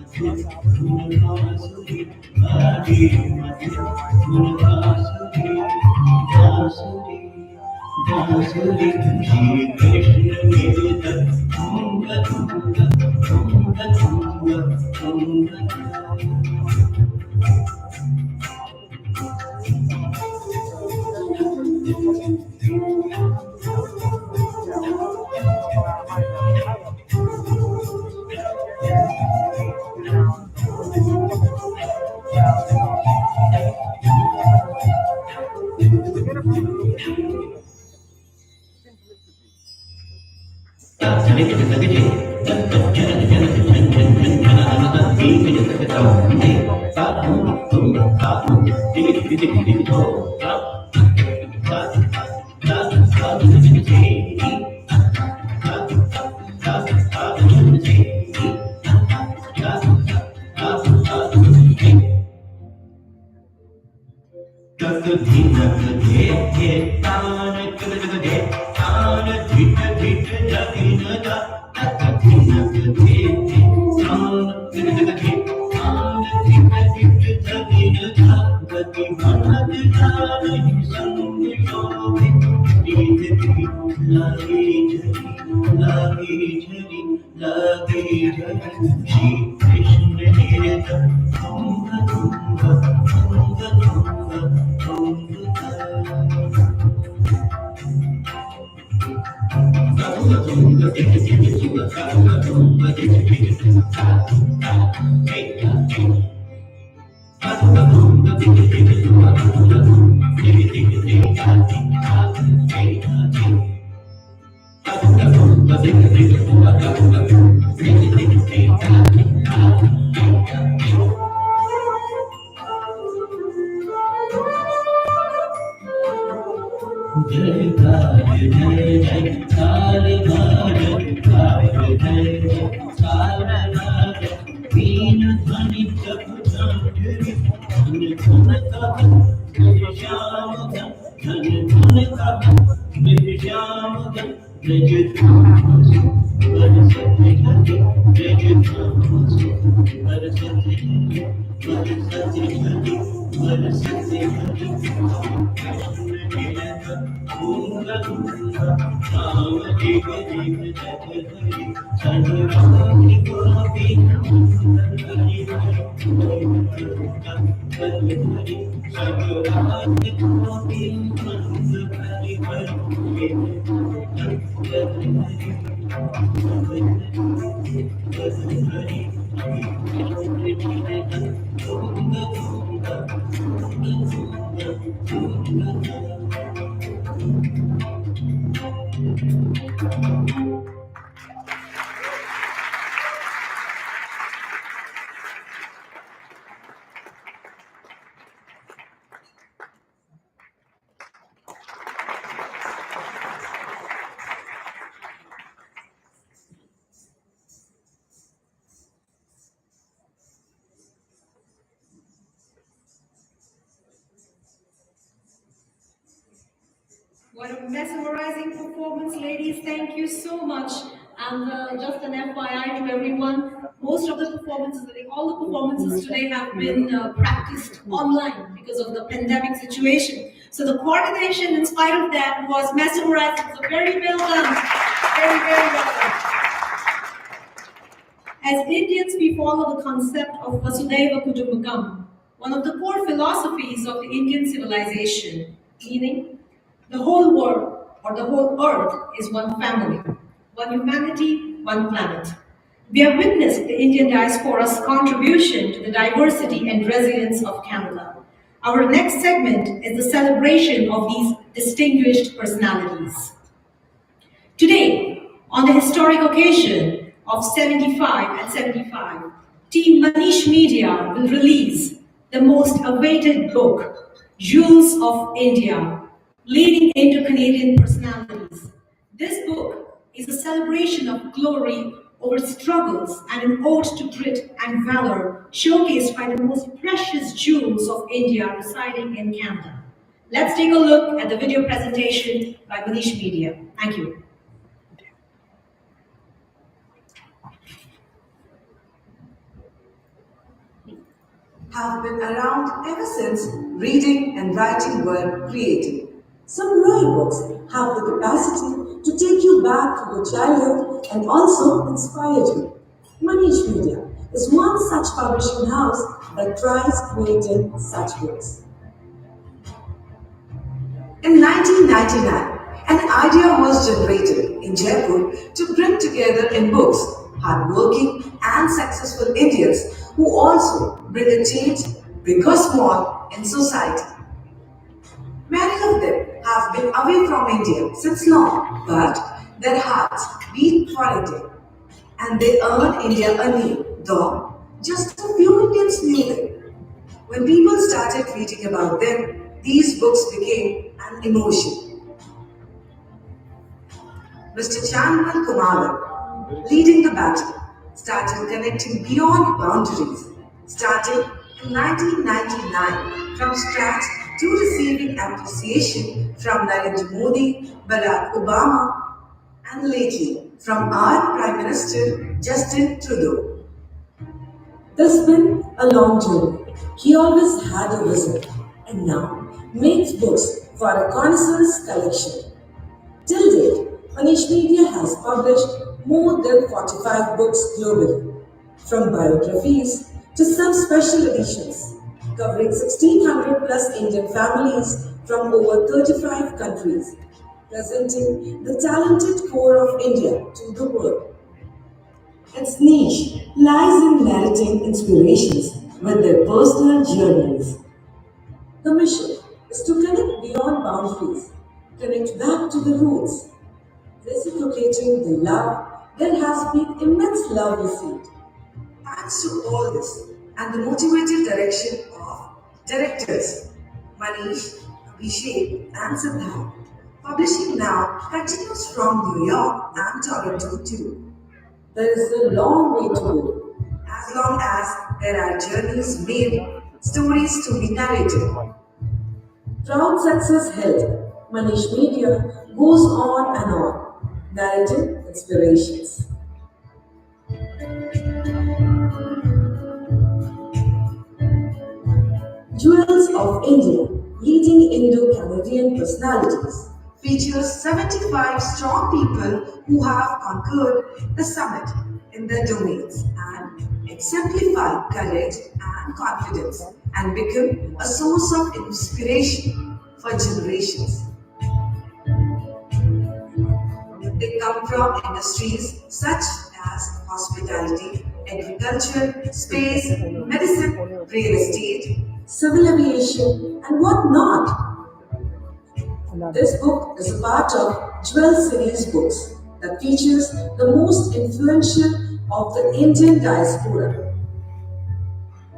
Madhu Gunasuri Badi Madhu Gunasuri Dasuri Dasuri Shri Krishna Nirata Tunga Tunga Tunga Tunga Tunga
What a mesmerizing performance, ladies. Thank you so much. And just an FYI to everyone, most of the performances, I think all the performances today have been practiced online because of the pandemic situation. So the coordination, in spite of that, was mesmerizing. So very well done. Very, very well done. As Indians, we follow the concept of Vasudhaiva Kutumbakam, one of the core philosophies of the Indian civilization, meaning the whole world or the whole earth is one family, one humanity, one planet. We have witnessed the Indian diaspora's contribution to the diversity and resilience of Canada. Our next segment is the celebration of these distinguished personalities. Today, on the historic occasion of 75 at 75, Team Manish Media will release the most awaited book, Jewels of India, Leading into Canadian Personalities. This book is a celebration of glory over struggles and an ode to grit and valor, showcased by the most precious jewels of India residing in Canada. Let's take a look at the video presentation by Manish Media. Thank you.
Have been around ever since reading and writing were created. Some rare books have the capacity to take you back to your childhood and also inspire you. Manish Media is one such publishing house that tries creating such books. In 1999, an idea was generated in Jaipur to bring together in books hardworking and successful Indians who also bring a change, big or small, in society. Many of them have been away from India since long, but their hearts beat for India, and they earn India anew, though just a few Indians knew them. When people started reading about them, these books became an emotion. Mr. Chanmal Kumar, leading the battle, started connecting beyond boundaries, starting in 1999 from scratch to receiving appreciation from Narendra Modi, Barack Obama, and lately from our Prime Minister Justin Trudeau. This has been a long journey. He always had a vision and now makes books for a connoisseur's collection. Till date, Manish Media has published more than 45 books globally, from biographies to some special editions, covering 1600 plus Indian families from over 35 countries, presenting the talented core of India to the world. Its niche lies in narrating inspirations with their personal journeys. The mission is to connect beyond boundaries, connect back to the roots, reciprocating the love. There has been immense love received. Thanks to all this and the motivated direction of directors Manish, Abhishek and Siddharth, publishing now continues from New York and Toronto too. There is a long way to go, as long as there are journeys made, stories to be narrated. Proud success held, Manish Media goes on and on, narrating inspirations. Jewels of India, Leading Indo-Canadian Personalities, features 75 strong people who have conquered the summit in their domains and exemplify courage and confidence and become a source of inspiration for generations. They come from industries such as hospitality, agriculture, space, medicine, real estate, civil aviation, and what not. This book is a part of Jewel series books that features the most influential of the Indian diaspora.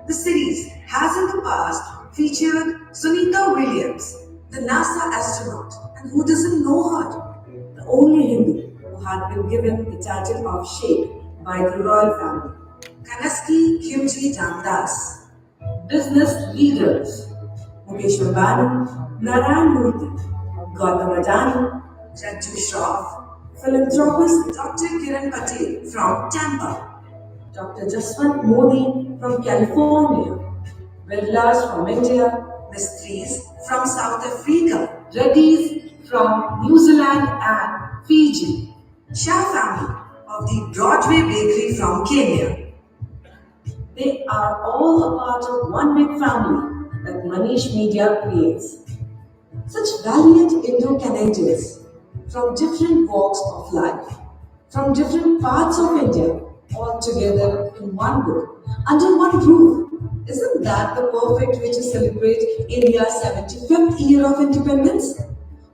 The series has in the past featured Sunita Williams, the NASA astronaut, and who doesn't know her? The only Hindu who had been given the title of Sheikh by the royal family. Kanaski Kimchi Ramdas. Business leaders Mukesh Ambani, Narayan Murthy, Gautam Adani, Ranju Shroff, philanthropist Dr. Kiran Patel from Tampa, Dr. Jaswant Modi from California, Birlas from India, Mistries from South Africa, Reddys from New Zealand and Fiji, Shah family of the Broadway Bakery from Kenya. They are all a part of one big family that Manish Media creates. Such valiant Indo-Canadians from different walks of life, from different parts of India, all together in one book, under one roof. Isn't that the perfect way to celebrate India's 75th year of independence?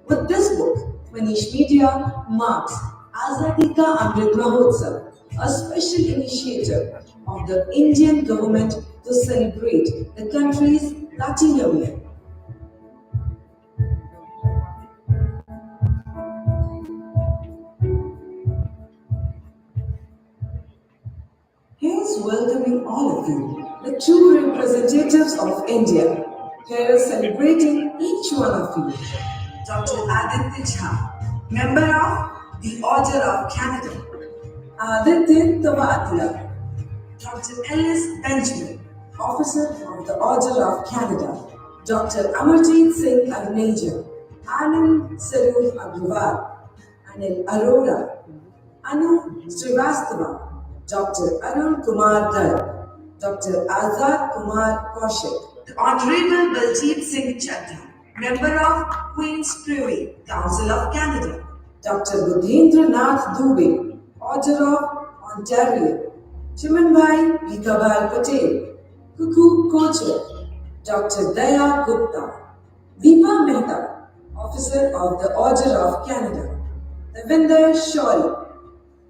With this book, Manish Media marks Azadi Ka Amrit Mahotsav, a special initiative of the Indian government to celebrate the country's platinum year. Here's welcoming all of you, the true representatives of India. Here is celebrating each one of you. Dr. Aditya Jha, member of the Order of Canada. Aditya Tavatla. Dr. Ellis Benjamin, officer of the Order of Canada. Dr. Amarjeet Singh Agneja, Anand Sarup Agrawal, Anil Arora, Anu Srivastava, Dr. Arun Kumar Garg, Dr. Azad Kumar Kaushik, the Honorable Baljeet Singh Chadha, member of Queen's Privy Council of Canada, Dr. Budhendra Nath Dubey, Order of Ontario, Chimanbhai Bhikabhai Patel, Kuku Kocher, Dr. Daya Gupta, Deepa Mehta, Officer of the Order of Canada, Devinder Shauri,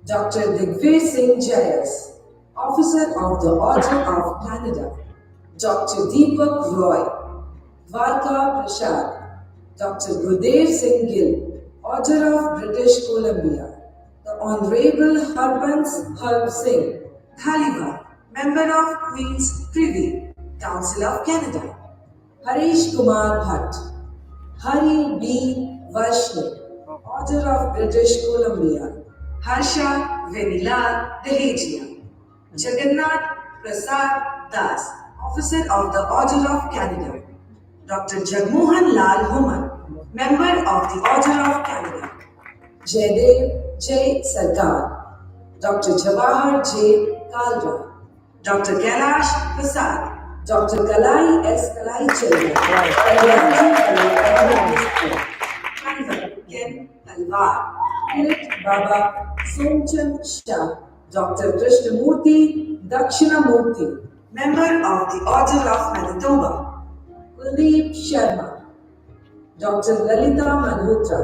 Dr. Digvir Singh Jayas, Officer of the Order of Canada, Dr. Deepak Roy, Dwarka Prasad, Dr. Gurudev Singh Gill, Order of British Columbia, the Honorable Harbans Harb Singh, Dhaliwal, member of Queen's Privy Council of Canada, Harish Kumar Bhatt, Hari B. Vaishnav, Order of British Columbia, Harsha Venilal Dehejia, Jagannath Prasad Das, Officer of the Order of Canada, Dr. Jagmohan Lal Human, member of the Order of Canada, Jaydev J. Sarkar, Dr. Jawahar J. Kalra, Dr. Kailash Prasad, Dr. Kalai S. Kalai Chandra, Ken Talwar, Kirit Baba Somchand Shah, Dr. Krishnamurthy Dakshinamurthy, member of the Order of Manitoba, Kuldeep Sharma, Dr. Lalita Malhotra,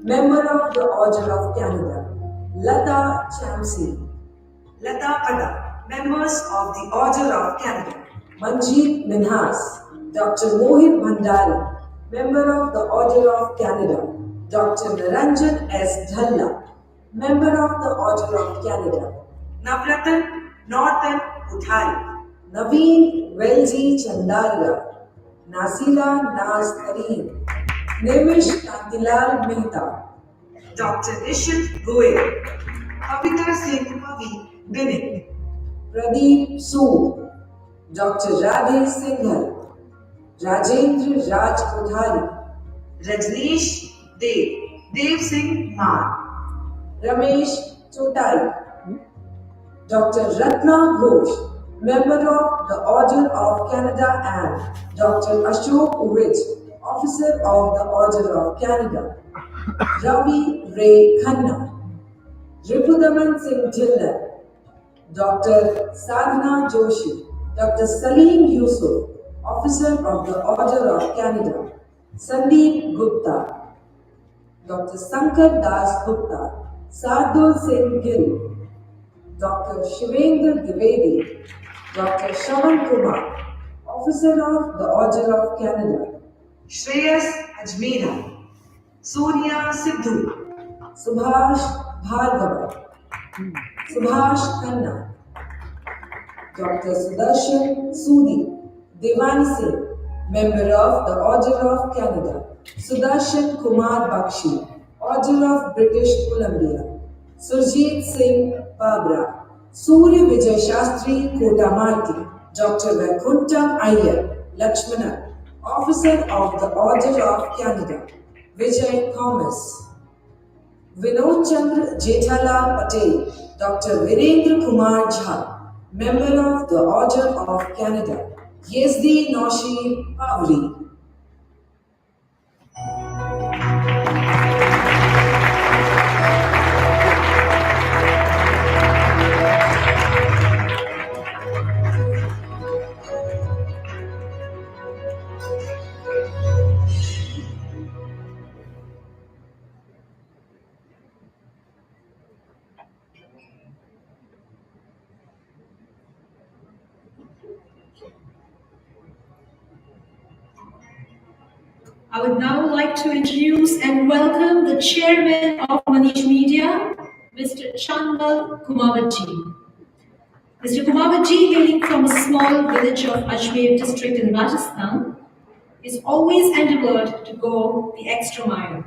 member of the Order of Canada, Lata Chamsi, Lata Pada, members of the Order of Canada, Manjeet Minhas, Dr. Mohit Bhandari, member of the Order of Canada, Dr. Niranjan S. Dhalla, member of the Order of Canada, Navratan Norton Uthari, Naveen Velji Chandaria, Nasira Naz Kareem, Nemish Kantilal Mehta, Dr. Nishit Goyal, Pavitra Singh Pavi Binik, Pradeep Sood, Dr. Radhe Singhal, Rajendra Raj Kodhari, Rajneesh Dev Singh Maan, Ramesh Chotai, Dr. Ratna Ghosh, member of the Order of Canada, and Dr. Ashok Urich, officer of the Order of Canada, Ravi Ray Khanna, Ripudaman Singh Dhillon, Dr. Sadhana Joshi, Dr. Salim Yusuf, Officer of the Order of Canada, Sandeep Gupta. Dr. Sankar Das Gupta, Sardul Singh Gill, Dr. Shivendra Dwivedi, Dr. Shawan Kumar, Officer of the Order of Canada, Shreyas Ajmera, Sonia Sidhu, Subhash Bhargava, Subhash Khanna, Dr. Sudarshan Sudi, Devani Singh, Member of the Order of Canada, Sudarshan Kumar Bakshi, Order of British Columbia, Surjit Singh Babra, Surya Vijay Shastri Kotamarti, Dr. Vakuntam Iyer Lakshmana, Officer of the Order of Canada, Vijay Thomas, Vinod Chandra Jethalal Patel, Dr. Virendra Kumar Jha, Member of the Order of Canada, Yezdi Noshir Pavri.
I would now like to introduce and welcome the chairman of Manish Media, Mr. Chanmal Kumawatji. Mr. Kumawatji, hailing from a small village of Ajmer district in Rajasthan, is always endeavored to go the extra mile.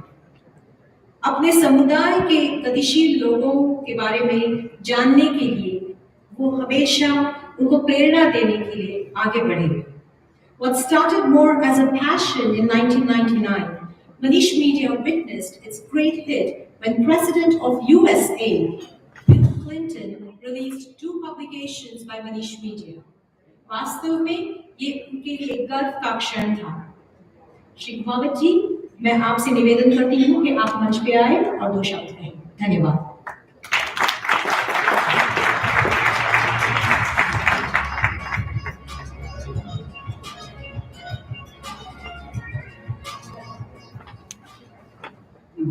अपने समुदाय के गतिशील लोगों के बारे में जानने के लिए वो हमेशा उनको प्रेरणा देने के लिए आगे बढ़े. What started more as a passion in 1999, Manish Media witnessed its great hit when President of USA, Bill Clinton, released 2 publications by Manish Media. वास्तव में ये उनके लिए गर्व का क्षण था. श्री कुमावत जी, मैं आपसे निवेदन करती हूँ कि आप मंच पे आए और 2 शब्द कहें. धन्यवाद.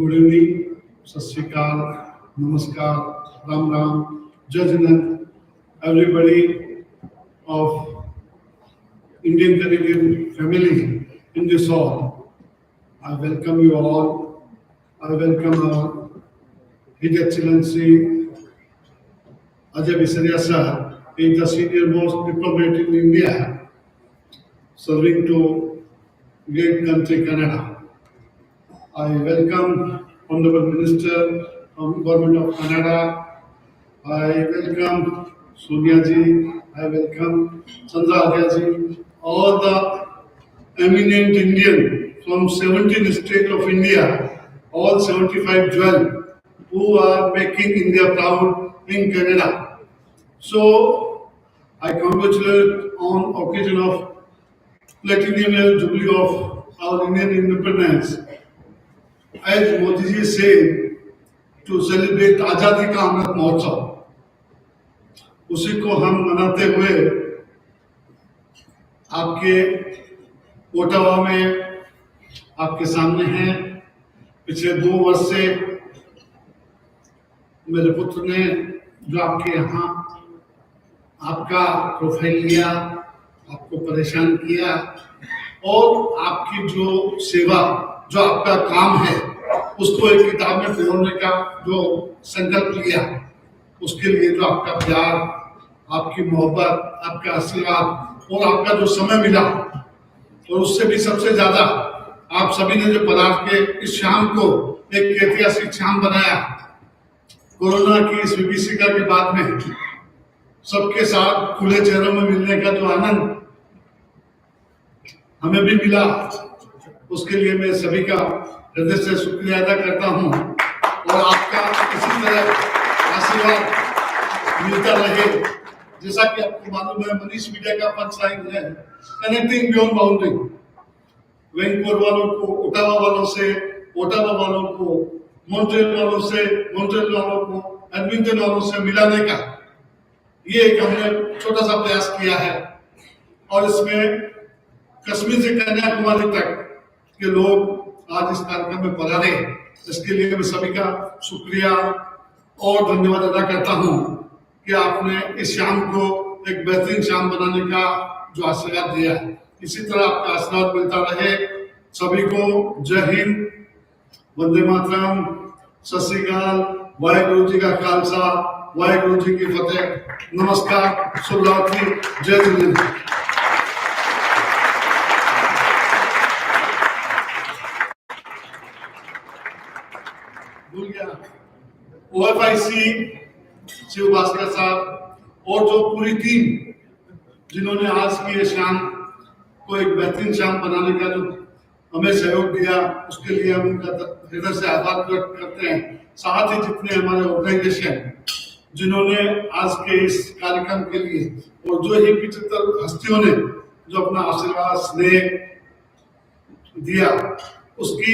Good evening, Sat Sri Akal, Namaskar, Ram Ram, Jai Hind, everybody of Indian Canadian family in this hall. I welcome you all. I welcome our His Excellency Ajay Visaria sir. He is the senior most diplomat in India, serving to great country Canada. I welcome Honorable Minister from Government of Canada. I welcome Sonia ji. I welcome Chandra Arya ji. All the eminent Indian from 17 states of India, all 75 12, who are making India proud in Canada. So I congratulate on occasion of platinum jubilee of our Indian independence. As Modi ji said, to celebrate आजादी का अमृत महोत्सव, उसी को हम मनाते हुए आपके Ottawa में आपके सामने हैं. पिछले 2 वर्ष से मेरे पुत्र ने जो आपके यहाँ आपका प्रोफाइल लिया, आपको परेशान किया और आपकी जो सेवा, जो आपका काम है, उसको एक किताब में पिरोने का जो संकल्प लिया, उसके लिए जो आपका प्यार, आपकी मोहब्बत, आपका आशीर्वाद और आपका जो समय मिला, और उससे भी सबसे ज्यादा आप सभी ने जो पदार्थ के इस शाम को एक ऐतिहासिक शाम बनाया, कोरोना की इस विभीषिका के बाद में सबके साथ खुले चेहरों में मिलने का जो आनंद हमें भी मिला, उसके लिए मैं सभी का हृदय से शुक्रिया अदा करता हूं. और आपका इसी तरह आशीर्वाद मिलता रहे. जैसा कि आपको मालूम है, मनीष मीडिया का पंचलाइन है कनेक्टिंग बियॉन्ड बाउंड्री. वैंकूवर वालों को ओटावा वालों से, ओटावा वालों को मॉन्ट्रियल वालों से, मॉन्ट्रियल वालों को एडमिंटन वालों से मिलाने का ये एक हमने छोटा सा प्रयास किया है. और इसमें कश्मीर से कन्याकुमारी तक के लोग आज इस कार्यक्रम में पधारे, इसके लिए मैं सभी का शुक्रिया और धन्यवाद अदा करता हूं कि आपने इस शाम को एक बेहतरीन शाम बनाने का जो आशीर्वाद दिया है। इसी तरह आपका आशीर्वाद मिलता रहे। सभी को जय हिंद, वंदे मातरम, सत श्री अकाल, वाहेगुरु जी का खालसा, वाहेगुरु जी की फतेह। नमस्कार, शुभ रात्रि, जय झूलेलाल। भूल गया OFIC शिव भास्कर साहब और जो पूरी टीम जिन्होंने आज की ये शाम को एक बेहतरीन शाम बनाने का जो हमें सहयोग दिया, उसके लिए हम उनका हृदय से आभार व्यक्त करते हैं। साथ ही जितने हमारे ऑर्गेनाइजेशन जिन्होंने आज के इस कार्यक्रम के लिए और जो ही 75 हस्तियों ने जो अपना आशीर्वाद स्नेह दिया, उसकी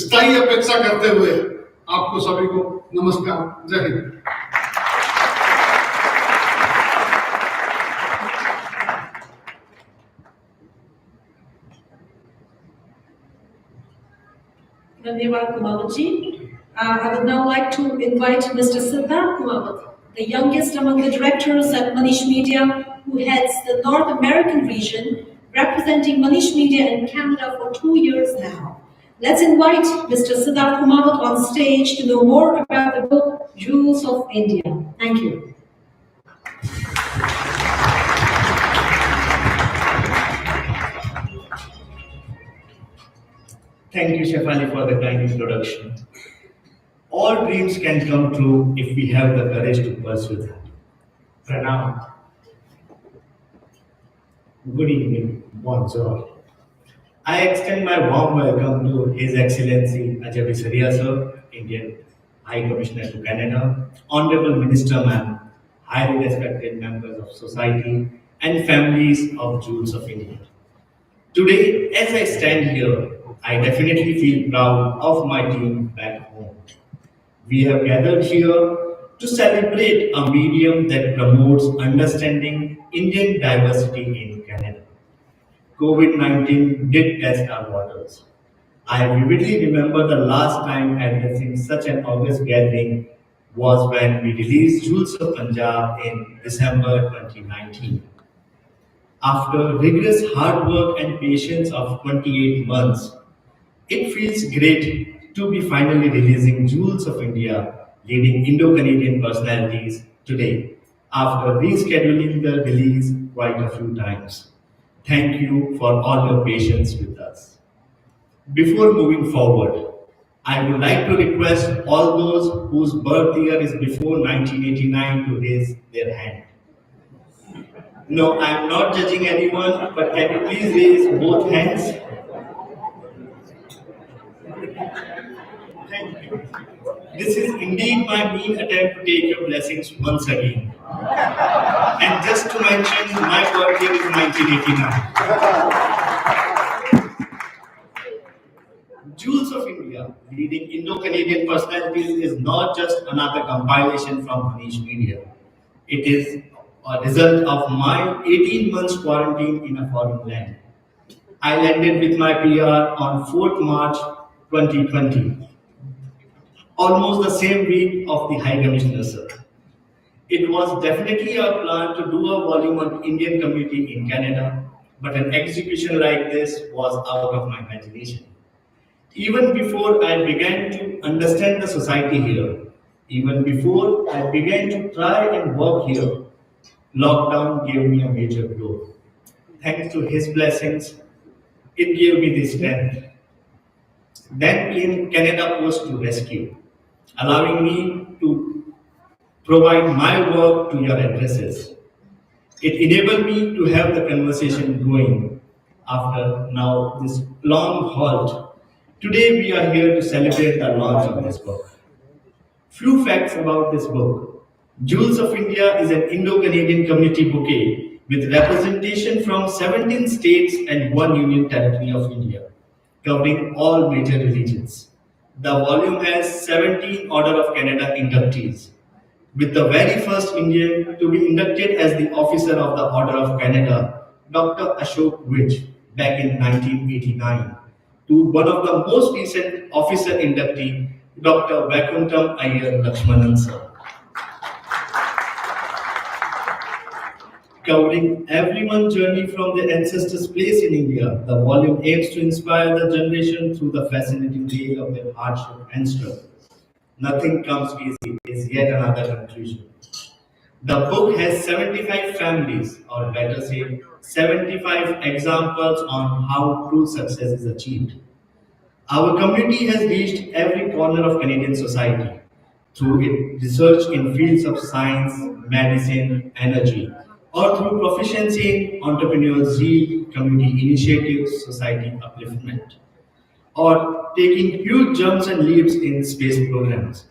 स्थायी अपेक्षा करते हुए आपको सभी को नमस्कार, जय Hind.
Dhanyawad Kumawatji. I would now like to invite Mr. Siddharth Kumawat, the youngest among the directors at Manish Media, who heads the North American region, representing Manish Media in Canada for 2 years now. Let's invite Mr. Siddharth Kumawat on stage to know more about the book, Jewels of India. Thank you.
Thank you, Shefali, for the kind introduction. All dreams can come true if we have the courage to pursue them. Pranam. Good evening, bonjour. I extend my warm welcome to His Excellency Ajay Bisaria Sir, Indian High Commissioner to Canada, Honorable Minister Ma'am, highly respected members of society, and families of Jewels of India. Today, as I stand here, I definitely feel proud of my team back home. We have gathered here to celebrate a medium that promotes understanding Indian diversity in Canada. COVID-19 did test our waters. I vividly remember the last time addressing such an august gathering was when we released Jewels of Punjab in December 2019. After rigorous hard work and patience of 28 months, it feels great to be finally releasing Jewels of India, leading Indo-Canadian personalities today, after rescheduling the release quite a few times. Thank you for all your patience with us. Before moving forward, I would like to request all those whose birth year is before 1989 to raise their hand. No, I am not judging anyone, but can you please raise both hands? Thank you. This is indeed my mean attempt to take your blessings once again. And just to mention, my birth year is 1989. Jewels of India, leading Indo-Canadian personalities, is not just another compilation from Manish Media. It is a result of my 18 months quarantine in a foreign land. I landed with my PR on 4th March 2020, almost the same week of the High Commissioner Sir. It was definitely a plan to do a volume on Indian community in Canada, but an execution like this was out of my imagination. Even before I began to understand the society here, even before I began to try and work here, lockdown gave me a major blow. Thanks to his blessings, it gave me the strength. Then came Canada Post to rescue, allowing me to provide my work to your addresses. It enabled me to have the conversation going after now this long halt. Today we are here to celebrate the launch of this book. Few facts about this book. Jewels of India is an Indo-Canadian community bouquet with representation from 17 states and 1 union territory of India, covering all major religions. The volume has 17 Order of Canada inductees, with the very first Indian to be inducted as the Officer of the Order of Canada, Dr. Ashok Vij, back in 1989 to one of the most recent officer inductee, Dr. Vakuntham Iyer Lakshmanan sir. Covering everyone's journey from their ancestors' place in India, the volume aims to inspire the generation through the fascinating tale of their hardship and struggle. Nothing comes easy is yet another conclusion. The book has 75 families, or better say, 75 examples on how true success is achieved. Our community has reached every corner of Canadian society through its research in fields of science, medicine, energy, or through proficiency in entrepreneurial zeal, community initiatives, society upliftment, or taking huge jumps and leaps in space programs.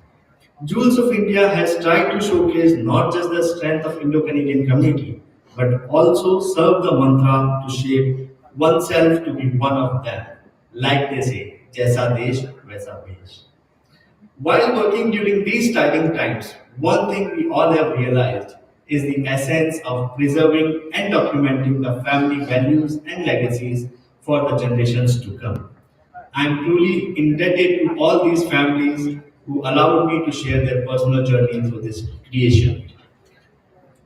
Jewels of India has tried to showcase not just the strength of Indo-Canadian community, but also serve the mantra to shape oneself to be one of them. Like they say, Jaisa Desh, Vaisa Vesh. While working during these trying times, one thing we all have realized is the essence of preserving and documenting the family values and legacies for the generations to come. I am truly indebted to all these families who allowed me to share their personal journey through this creation.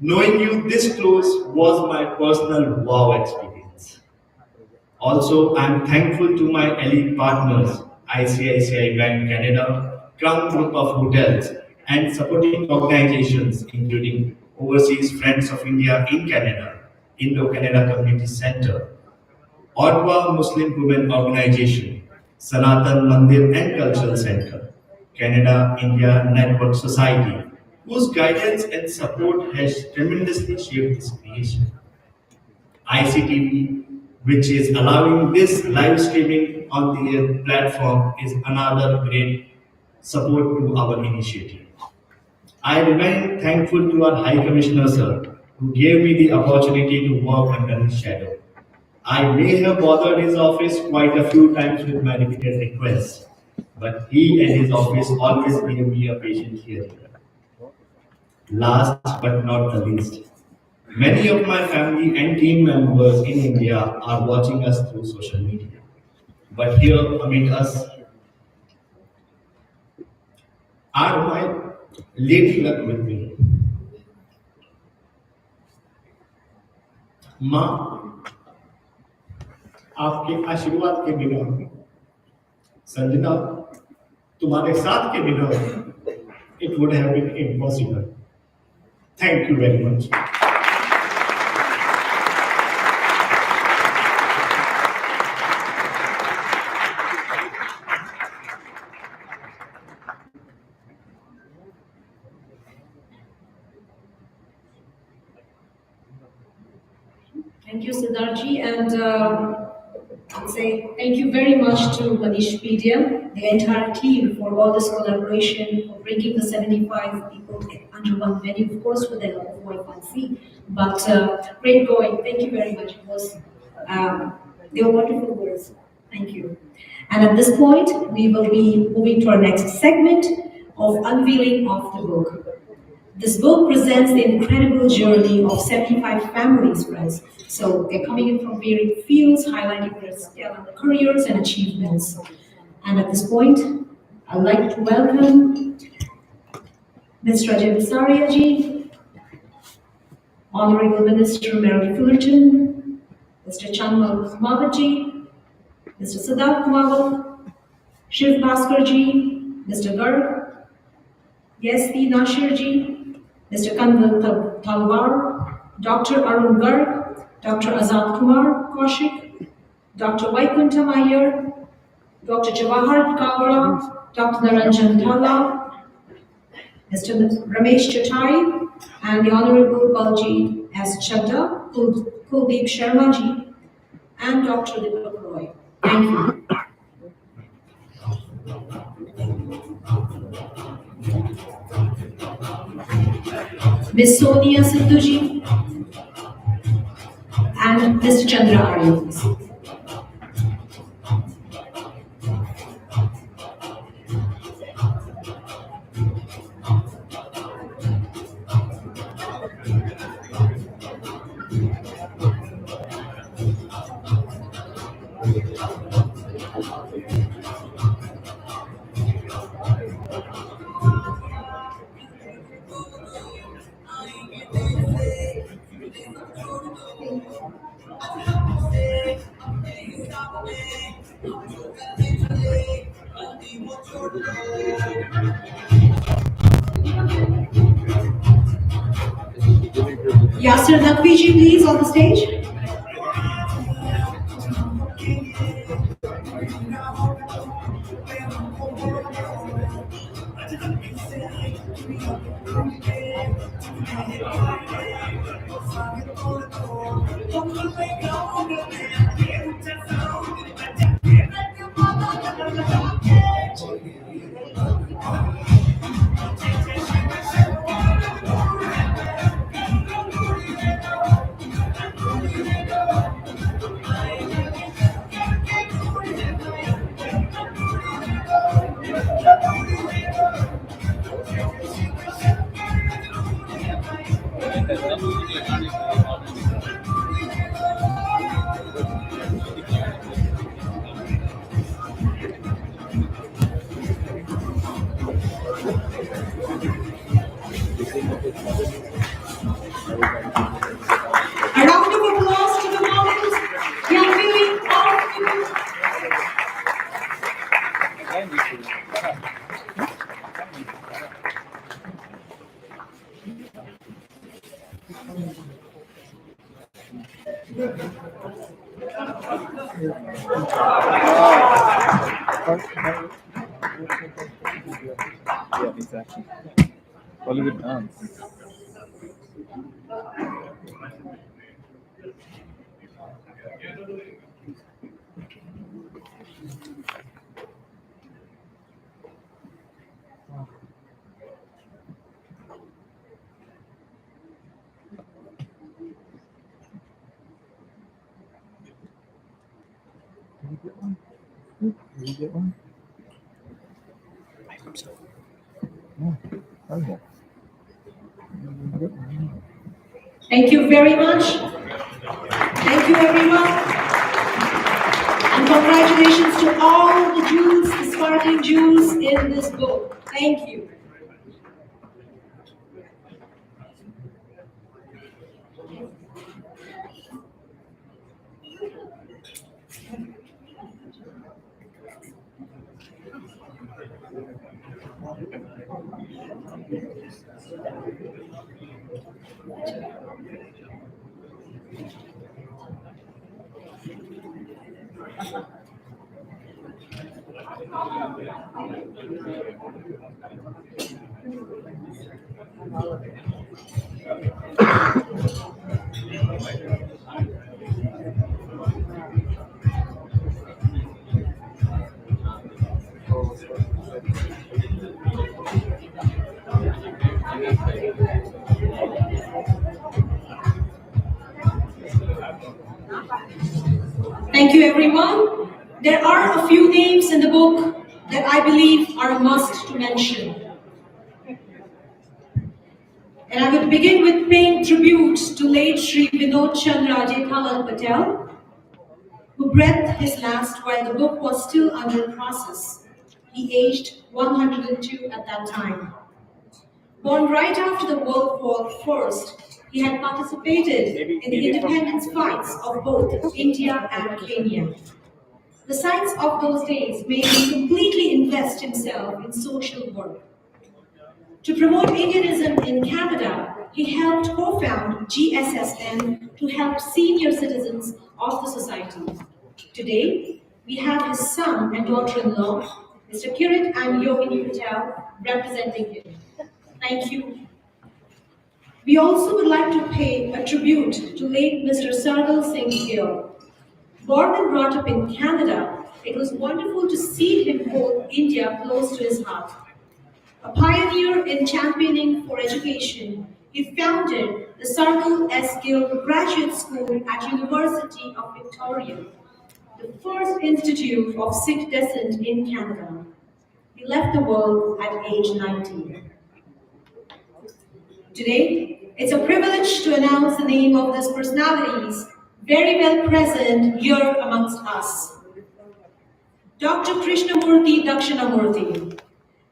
Knowing you this close was my personal wow experience. Also, I am thankful to my elite partners, ICICI Bank Canada, Crown Group of Hotels, and supporting organizations including Overseas Friends of India in Canada, Indo-Canada Community Center, Ottawa Muslim Women Organization, Sanatan Mandir and Cultural Center, Canada-India Network Society, whose guidance and support has tremendously shaped this creation. ICTV, which is allowing this live streaming on their platform, is another great support to our initiative. I remain thankful to our High Commissioner sir, who gave me the opportunity to work under his shadow. I may have bothered his office quite a few times with my repeated requests, but he and his office always gave me a patient hearing. Last but not the least, many of my family and team members in India are watching us through social media. But here amid us are my lady luck with me. माँ, आपके आशीर्वाद के बिना, संजना, तुम्हारे साथ के बिना, it would have been impossible. Thank you very much.
Thank you, Siddharji, and I'd say thank you very much to Manishpedia, the entire team, for all this collaboration, for bringing the 75 people under one venue, of course, with the help of OFIC. But great going. Thank you very much. It was, they were wonderful words. Thank you. And at this point, we will be moving to our next segment of unveiling of the book. This book presents the incredible journey of 75 families, friends. So they're coming in from varied fields, highlighting their stellar careers and achievements. And at this point, I'd like to welcome Ms. Rajat Visaria ji, Honorable Minister Mary Fullerton, Mr. Chanmal Kumawat ji, Mr. Siddharth Kumawat, Shiv Bhaskar ji, Mr. Garg, Yasthi Nashir ji, Mr. Kanwal Talwar, Dr. Arun Garg, Dr. Azad Kumar Kaushik, Dr. Vaikuntha Iyer, Dr. Jawahar Kaura, Dr. Naranjan Thalla, Mr. Ramesh Chattari, and the Honorable Baljeet S. Chadda, Kuldeep Sharma ji, and Dr. Deepak Roy. Thank you. Ms. Sonia Sidhu ji, and Mr. Chandra Arya, please. Yasir Naqviji, please, on the stage. A round of applause to the moment. We are feeling all of you.
Yeah, exactly. Bollywood dance. Did you get one? I hope so. No. Oh, yeah.
Thank you very much. Thank you, everyone. And congratulations to all the Jews, the sparkling Jews in this book. Thank you. Thank you, everyone. There are a few names in the book that I believe are a must to mention. And I would begin with paying tribute to late Sri Vinod Chandra Jekhalal Patel, who breathed his last while the book was still under process. He aged 102 at that time. Born right after the World War I, he had participated in the independence fights of both India and Kenya. The science of those days made him completely invest himself in social work. To promote Indianism in Canada, he helped co-found GSSN to help senior citizens of the society. Today, we have his son and daughter-in-law, Mr. Kirit and Yogini Patel, representing him. Thank you. We also would like to pay a tribute to late Mr. Sargal Singh Gill. Born and brought up in Canada, it was wonderful to see him hold India close to his heart. A pioneer in championing for education, he founded the Sargal S. Gill Graduate School at University of Victoria, the first institute of Sikh descent in Canada. He left the world at age 19. Today, it's a privilege to announce the name of these personalities very well present here amongst us. Dr. Krishnamurthy Dakshinamurthy.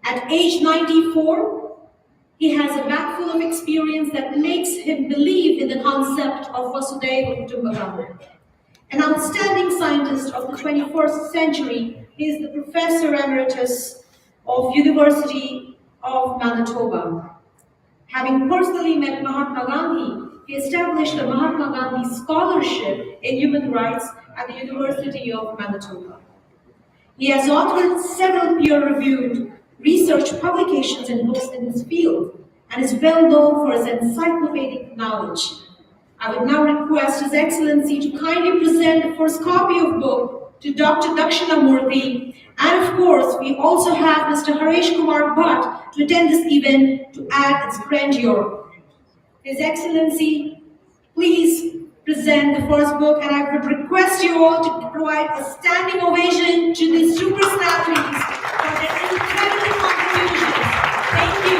At age 94, he has a bag full of experience that makes him believe in the concept of Vasudhaiva Kutumbakam. An outstanding scientist of the 21st century, He is the Professor Emeritus of University of Manitoba. Having personally met Mahatma Gandhi, he established the Mahatma Gandhi Scholarship in Human Rights at the University of Manitoba. He has authored several peer-reviewed research publications and books in his field and is well known for his encyclopedic knowledge. I would now request His Excellency to kindly present the first copy of book to Dr. Dakshinamurthy, and of course, we also have Mr. Haresh Kumar Bhatt to attend this event to add its grandeur. His Excellency, please present the first book, and I would request you all to provide a standing ovation to these super athletes for their incredible contributions. Thank you.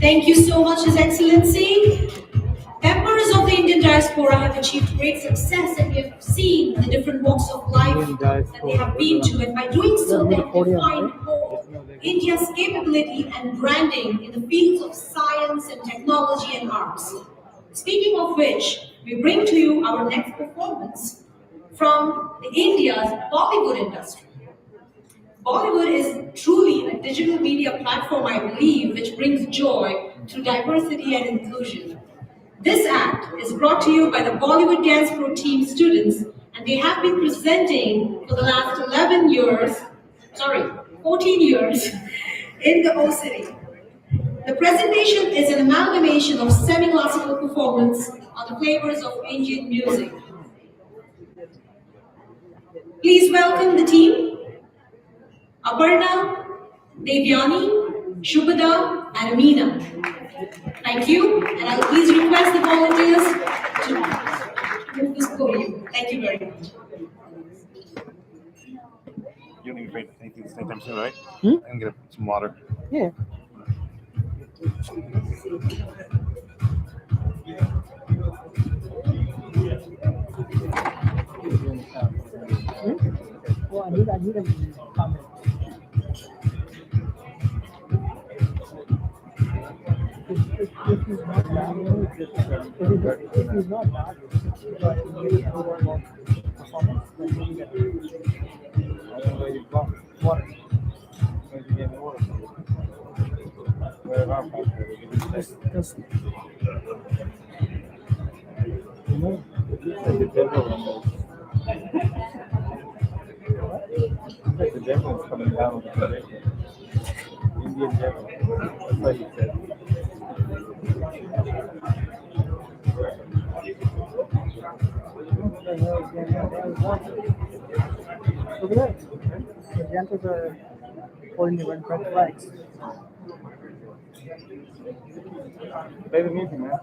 Thank you so much, His Excellency. Members of the Indian diaspora have achieved great success, and we have seen the different walks of life that they have been to, and by doing so, they have defined India's capability and branding in the fields of science and technology and arts. Speaking of which, we bring to you our next performance from India's Bollywood industry. Bollywood is truly a digital media platform, I believe, which brings joy through diversity and inclusion. This act is brought to you by the Bollywood Dance Pro Team students, and they have been presenting for the last 14 years in the O-City. The presentation is an amalgamation of semi-classical performance on the flavors of Indian music. Please welcome the team. Aparna, Devyani, Shubhada, and Amina. Thank you, and I'll please request the volunteers to move this podium. Thank you very much.
You don't need to wait anything at the same time soon, right?
Hmm?
I can get some water.
Yeah. Well, I need a comment. If he's not valuable, if he's not valuable, but he needs more about performance, then maybe get I don't know where you've gone. Water. Where you get water? Where am I? Because you know, it's like the devil almost. It's like the devil is coming down with the Indian devil. That's what he said. Look at that. The Jantas are holding the red flags. Play the music, man.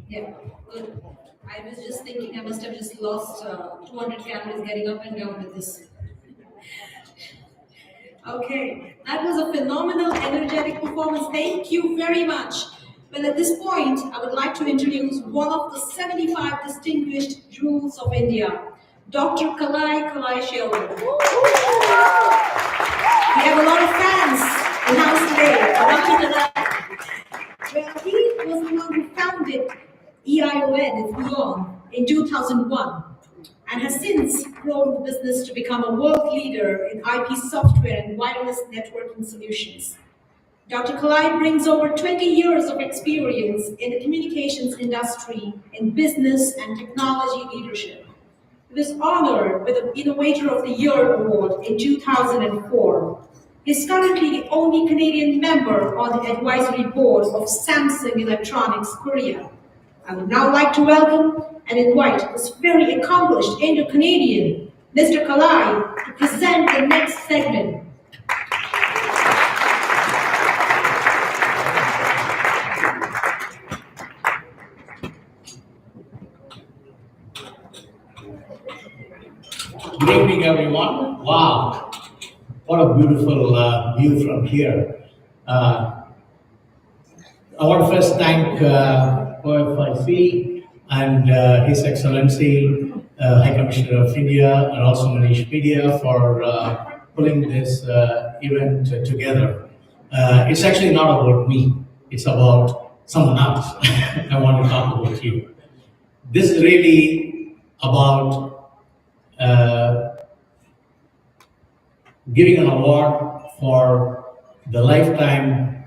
Yeah, good. I was just thinking I must have just lost 200 calories getting up and down with this. Okay, that was a phenomenal, energetic performance. Thank you very much. Well, at this point, I would like to introduce one of the 75 distinguished jewels of India, Dr. Kalai Shelvan. We have a lot of fans in house today. Dr. Kalai. Well, he was the one who founded EION in Lyon in 2001 and has since grown the business to become a world leader in IP software and wireless networking solutions. Dr. Kalai brings over 20 years of experience in the communications industry in business and technology leadership. was honored with the Innovator of the Year Award in 2004. He's currently the only Canadian member on the advisory board of Samsung Electronics Korea. I would now like to welcome and invite this very accomplished Indo-Canadian, Mr. Kalai, to present the next segment.
Good evening, everyone. Wow, what a beautiful view from here. I want to first thank OFIC and His Excellency, High Commissioner of India, and also Manish Media for pulling this event together. It's actually not about me, it's about someone else. I want to talk about you. This is really about giving an award for the Lifetime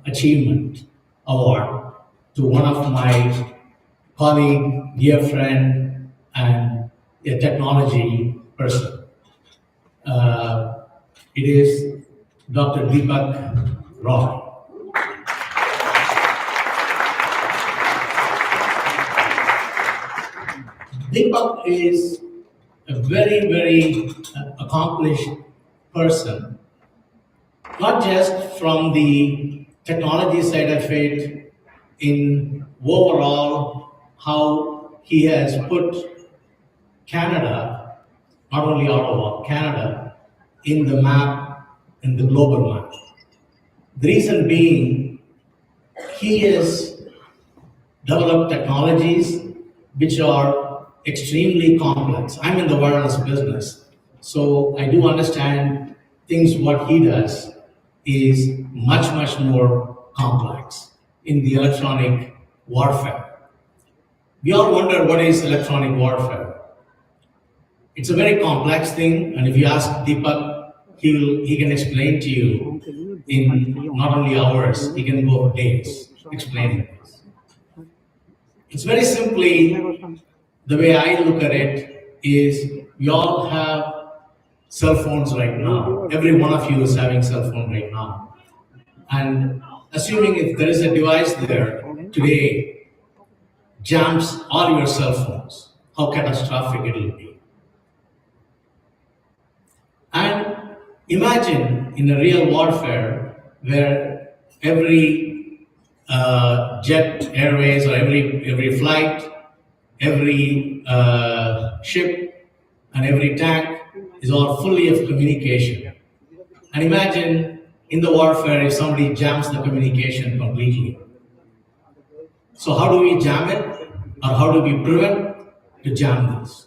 Achievement Award to one of my colleague, dear friend, and a technology person. It is Dr. Deepak Roy. Deepak is a very, very accomplished person, not just from the technology side of it, in overall how he has put Canada, not only Ottawa, Canada, in the map, in the global map. The reason being, he has developed technologies which are extremely complex. I'm in the wireless business, so I do understand things what he does is much, much more complex in the electronic warfare. We all wonder what is electronic warfare. It's a very complex thing, and if you ask Deepak, he can explain to you in not only hours, he can go days explaining this. It's very simply, the way I look at it is, we all have cell phones right now. Every one of you is having cell phone right now. And assuming if there is a device there today, jams all your cell phones, how catastrophic it will be. And imagine in a real warfare where every jet airways or every flight, every ship and every tank is all fully of communication. And imagine in the warfare if somebody jams the communication completely. So how do we jam it, or how do we prevent to jam this?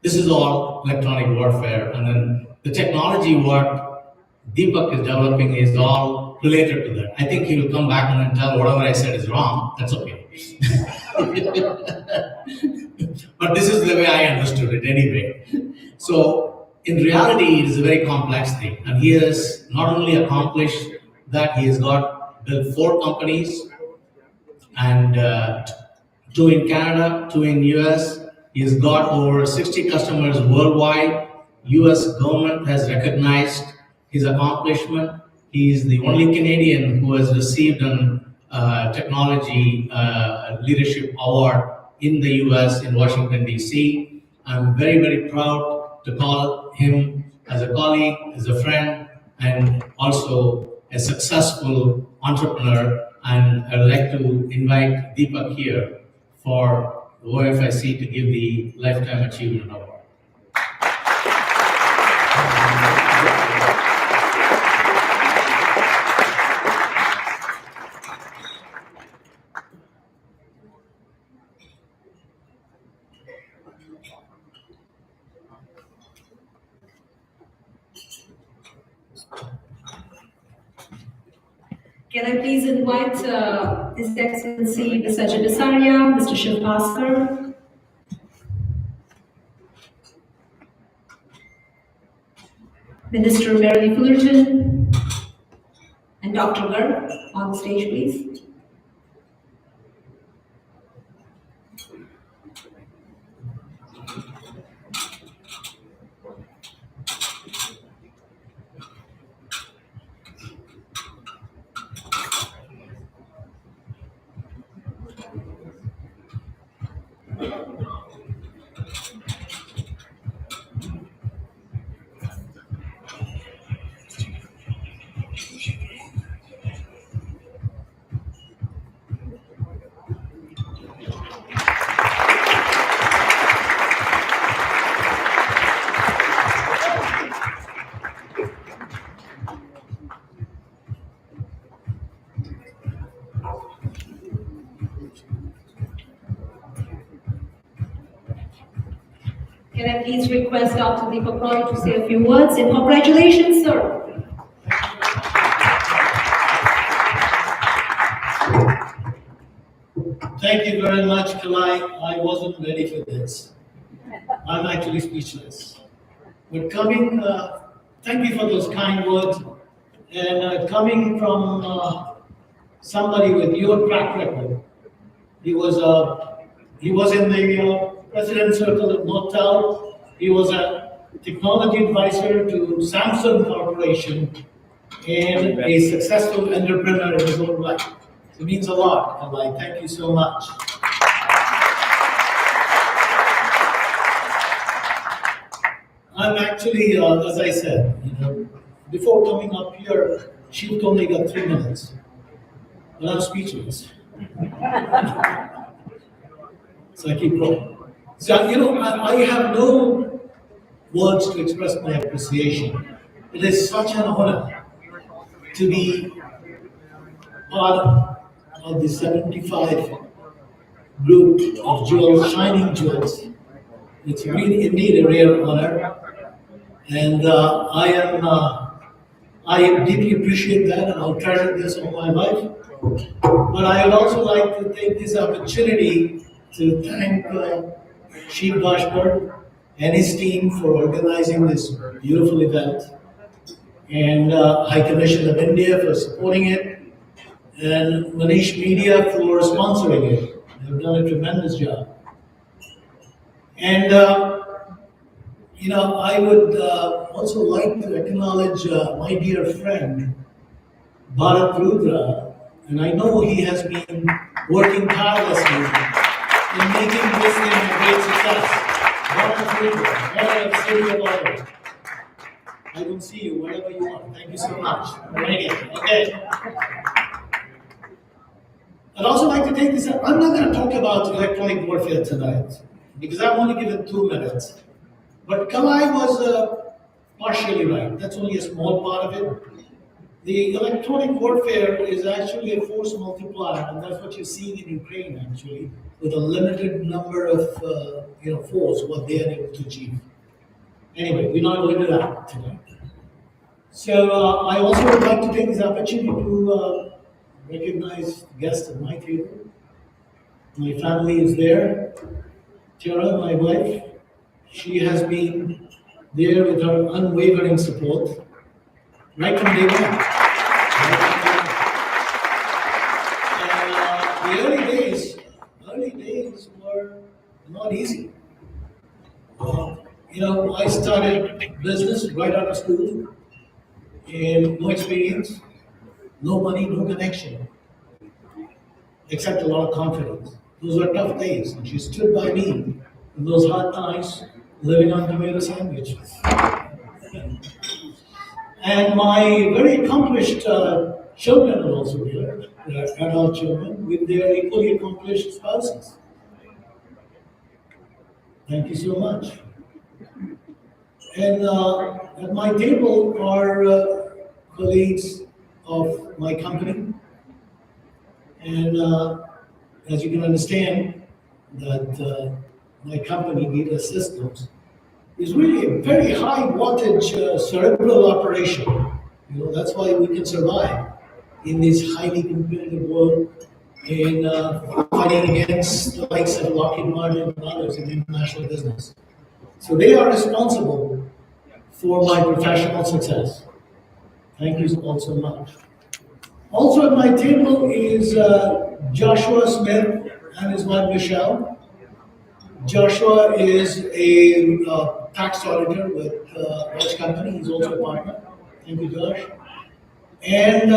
This is all electronic warfare, and then the technology what Deepak is developing is all related to that. I think he will come back and tell whatever I said is wrong. That's okay. But this is the way I understood it anyway. So in reality, it is a very complex thing. And he has not only accomplished that, he has built 4 companies, and 2 in Canada, 2 in US. He has got over 60 customers worldwide. US government has recognized his accomplishment. He is the only Canadian who has received an technology leadership award in the US in Washington, DC. I'm very, very proud to call him as a colleague, as a friend, and also a successful entrepreneur. And I'd like to invite Deepak here for the OFIC to give the Lifetime Achievement Award.
Can I please invite His Excellency Mr. Dignitary, Mr. Shiv Bhaskar, Minister Mary Fullerton, and Dr. Garg on the stage, please. Can I please request Dr. Deepak Roy to say a few words? And congratulations, sir.
Thank you very much, Kalai. I wasn't ready for this. I'm actually speechless. But coming, thank you for those kind words. And coming from somebody with your track record, he was in the President's Circle at Nortel. He was a technology advisor to Samsung Corporation and a successful entrepreneur in his own right. It means a lot, Kalai. Thank you so much. I'm actually, as I said, before coming up here, she only got 3 minutes. But I'm speechless. So I keep going. So, I have no words to express my appreciation. It is such an honor to be part of the 75 group of jewels, shining jewels. It's really indeed a rare honor. And I deeply appreciate that, and I'll treasure this all my life. But I would also like to take this opportunity to thank Sheikh Bashpur and his team for organizing this beautiful event, and High Commission of India for supporting it, and Manish Media for sponsoring it. They've done a tremendous job. And I would also like to acknowledge my dear friend, Bharat Rudra, and I know he has been working tirelessly in making this thing a great success. Bharat Rudra, Mayor of the City of Bollywood. I don't see you, wherever you are. Thank you so much. Okay. I'd also like to take this up. I'm not going to talk about electronic warfare tonight, because I've only given 2 minutes. But Kalai was partially right. That's only a small part of it. The electronic warfare is actually a force multiplier, and that's what you're seeing in Ukraine, actually, with a limited number of force, what they are able to achieve. Anyway, we're not going to do that tonight. So I also would like to take this opportunity to recognize the guests at my table. My family is there. Tara, my wife, she has been there with her unwavering support right from day one. And the early days were not easy. I started business right out of school, and no experience, no money, no connection, except a lot of confidence. Those were tough days, and she stood by me in those hard times, living on tomato sandwich. And my very accomplished children are also here, adult children, with their equally accomplished spouses. Thank you so much. And at my table are colleagues of my company. And as you can understand, that my company, Gita Systems, is really a very high wattage cerebral operation. That's why we can survive in this highly competitive world in fighting against the likes of Lockheed Martin and others in international business. So they are responsible for my professional success. Thank you all so much. Also at my table is Joshua Smith and his wife Michelle. Joshua is a tax auditor with Raj Company. He's also a partner. Thank you, Josh. And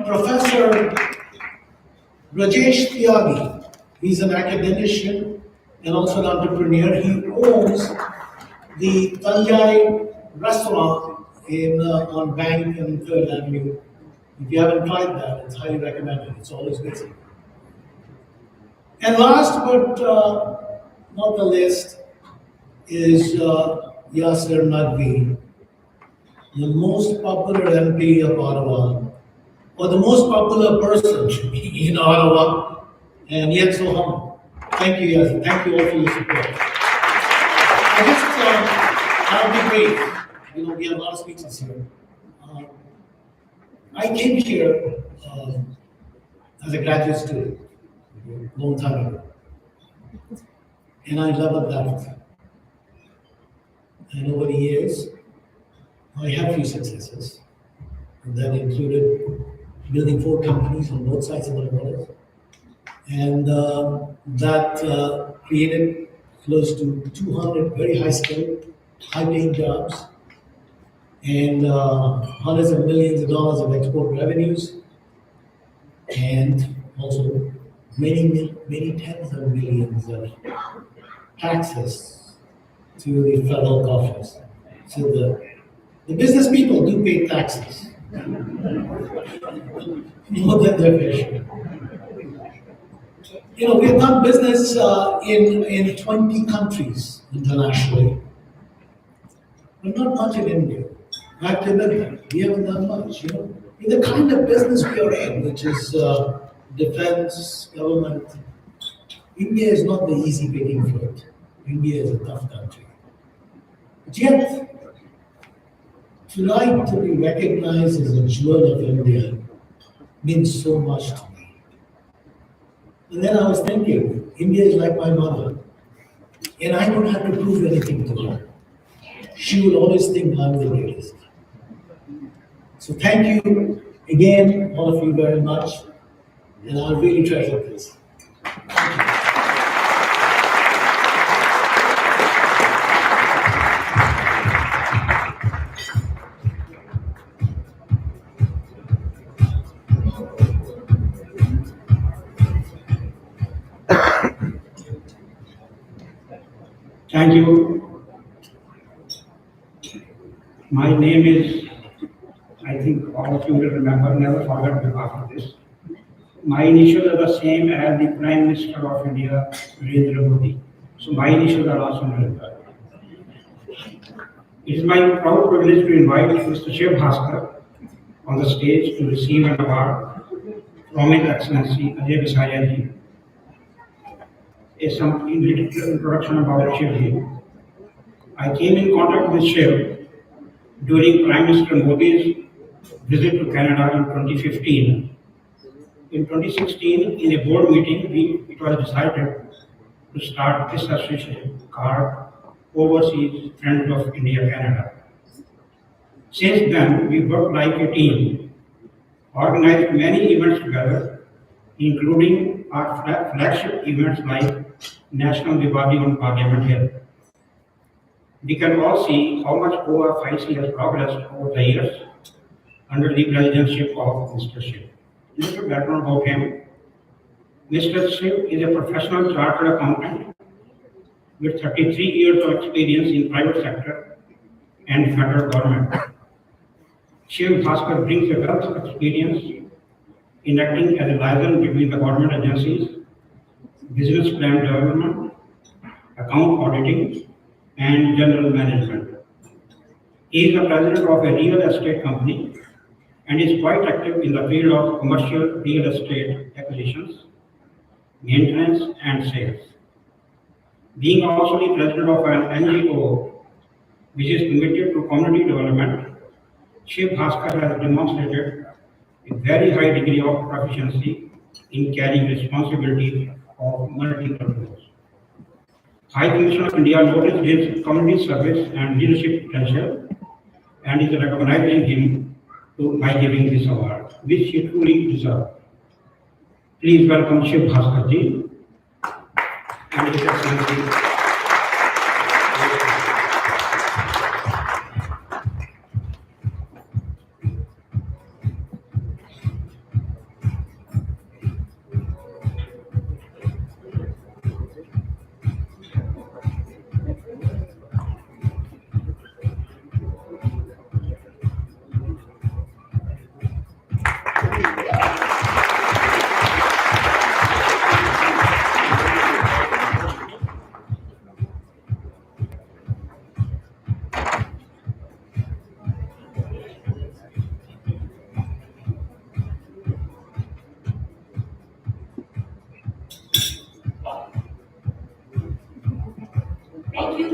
Professor Rajesh Tyagi. He's an academician and also an entrepreneur. He owns the Tanjai restaurant on Bank and 3rd Avenue. If you haven't tried that, it's highly recommended. It's always busy. And last but not the least is Yasser Naqvi, the most popular MP of Ottawa, or the most popular person in Ottawa, and yet so humble. Thank you, Yasser. Thank you all for your support. I'll be brief. You know, we have a lot of speeches here. I came here as a graduate student a long time ago, and I leveled out. And over the years, I had a few successes, and that included building 4 companies on both sides of the border, and that created close to 200 very high-skilled, high-paying jobs, and hundreds of millions of dollars of export revenues, and also many tens of millions of taxes to the federal coffers. So the business people do pay taxes more than their fair share. You know, we have done business in 20 countries internationally, but not much in India. I have to admit that. We haven't done much, you know. In the kind of business we are in, which is defense, government, India is not the easy picking fruit. India is a tough country. But yet, tonight to be recognized as a jewel of India means so much to me. And then I was thinking, India is like my mother, and I don't have to prove anything to her. She will always think I'm the greatest. So thank you again, all of you very much, and I really treasure this.
Thank you. My name is, I think all of you will remember, never forget me after this. My initials are the same as the Prime Minister of India, Narendra Modi. So my initials are also Narendra. It is my proud privilege to invite Mr. Shiv Bhaskar on the stage to receive an award from His Excellency Ajay Bisaya ji. Some little introduction about Shiv ji. I came in contact with Shiv during Prime Minister Modi's visit to Canada in 2015. In 2016, in a board meeting, it was decided to start this association called Overseas Friends of India Canada. Since then, we worked like a team, organized many events together, including our flagship events like National Diwali on Parliament Hill. We can all see how much OFIC has progressed over the years under the presidency of Mr. Shiv. A little background about him. Mr. Shiv is a professional chartered accountant with 33 years of experience in private sector and federal government. Shiv Bhaskar brings a wealth of experience in acting as a liaison between the government agencies, business plan development, account auditing, and general management. He is the president of a real estate company and is quite active in the field of commercial real estate acquisitions, maintenance, and sales. Being also the president of an NGO which is committed to community development, Shiv Bhaskar has demonstrated a very high degree of proficiency in carrying responsibility of multiple roles. High Commissioner of India noticed his community service and leadership potential and is recognizing him by giving this award, which he truly deserves. Please welcome Shiv Bhaskar ji and His Excellency.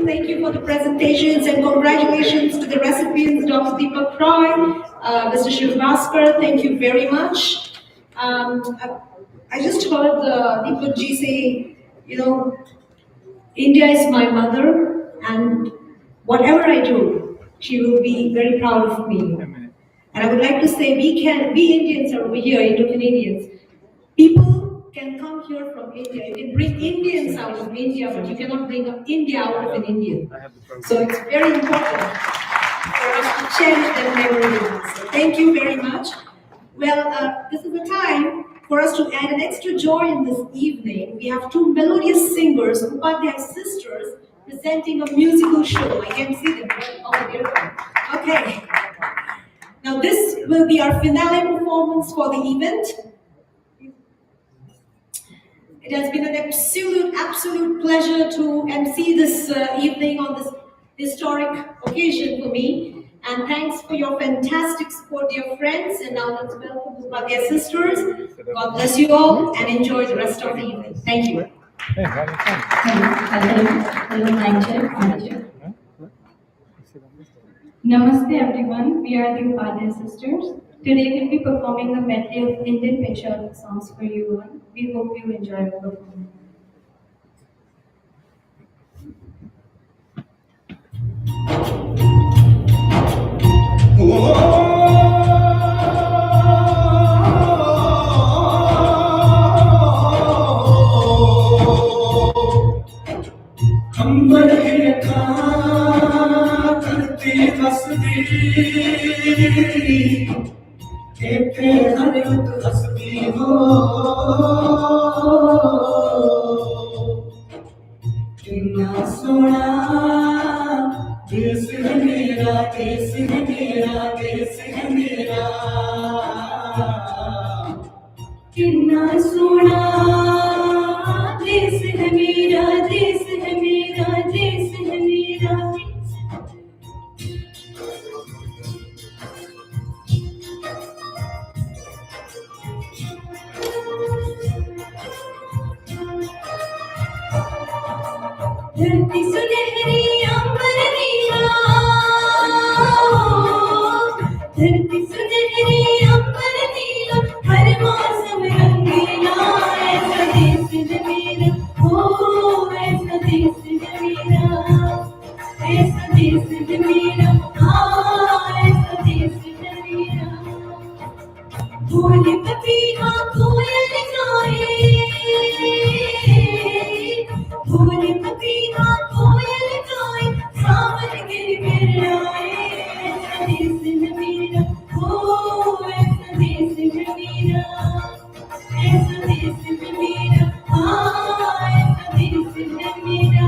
Thank you for the presentations and congratulations to the recipients, Dr. Deepak Roy, Mr. Shivvaskar. Thank you very much. I just heard Deepak ji say, you know, India is my mother, and whatever I do, she will be very proud of me. And I would like to say, we Indians are over here, Indo-Canadians. People can come here from India. You can bring Indians out of India, but you cannot bring India out of an Indian. So it's very important for us to cherish that memory. So thank you very much. Well, this is the time for us to add an extra joy in this evening. We have two melodious singers, Upadhyay sisters, presenting a musical show. I can see them. Oh, dear. Okay. Now this will be our finale performance for the event. It has been an absolute pleasure to MC this evening on this historic occasion for me. And thanks for your fantastic support, dear friends. And now let's welcome the Upadhyay sisters. God bless you all and enjoy the rest of the evening. Thank you.
Hello, manager. Namaste everyone, we are the Upadhyay sisters. Today we'll be performing a medley of Indian patriotic songs for you all. We hope you enjoy the performance.
धरती सुनहरी अंबर नीला, धरती सुनहरी अंबर नीला, हर मौसम रंगीला, ऐसा देश है मेरा, ओ ऐसा देश है मेरा, ऐसा देश है मेरा, हाँ ऐसा देश है मेरा। बोले पपीहा कोयल गाए, बोले पपीहा कोयल गाए, सावन गिर गिर आए, ऐसा देश है मेरा, ओ ऐसा देश है मेरा, ऐसा देश है मेरा, हाँ ऐसा देश है मेरा।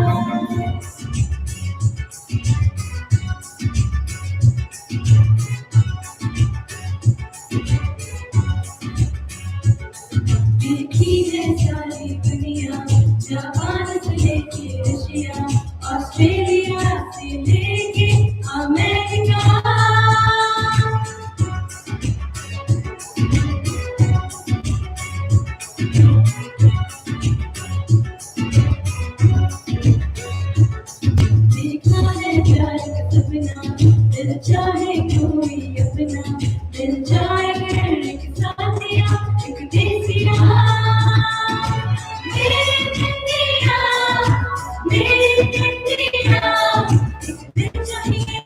देखी है सारी दुनिया, जापान से लेके रशिया, ऑस्ट्रेलिया से लेके अमेरिका, देखना है प्यार का सपना, दिल चाहे कोई अपना, दिल चाहे एक साथिया, एक देसिया, मेरी इंडिया, मेरी इंडिया, दिल चाहिए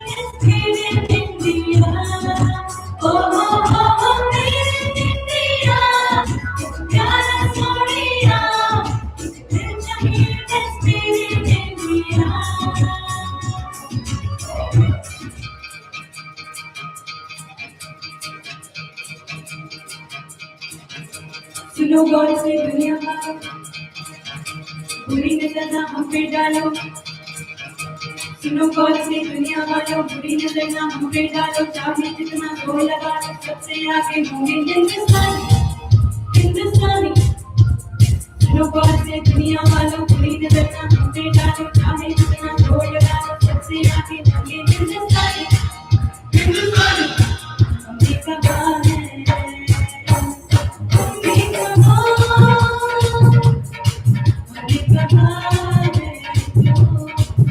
मेरी इंडिया, ओ मेरी इंडिया, प्यारा सोनिया, दिल चाहिए मेरी इंडिया। सुनो गौर से दुनिया वालों, बुरी नजर ना हम पे डालो, सुनो गौर से दुनिया वालों, बुरी नजर ना हम पे डालो, चाहे जितना जोर लगा लो, सबसे आगे होंगे हिंदुस्तानी, हिंदुस्तानी। सुनो गौर से दुनिया वालों, बुरी नजर ना हम पे डालो, चाहे जितना जोर लगा लो, सबसे आगे होंगे हिंदुस्तानी, हिंदुस्तानी। हमने कहा है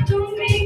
तुम भी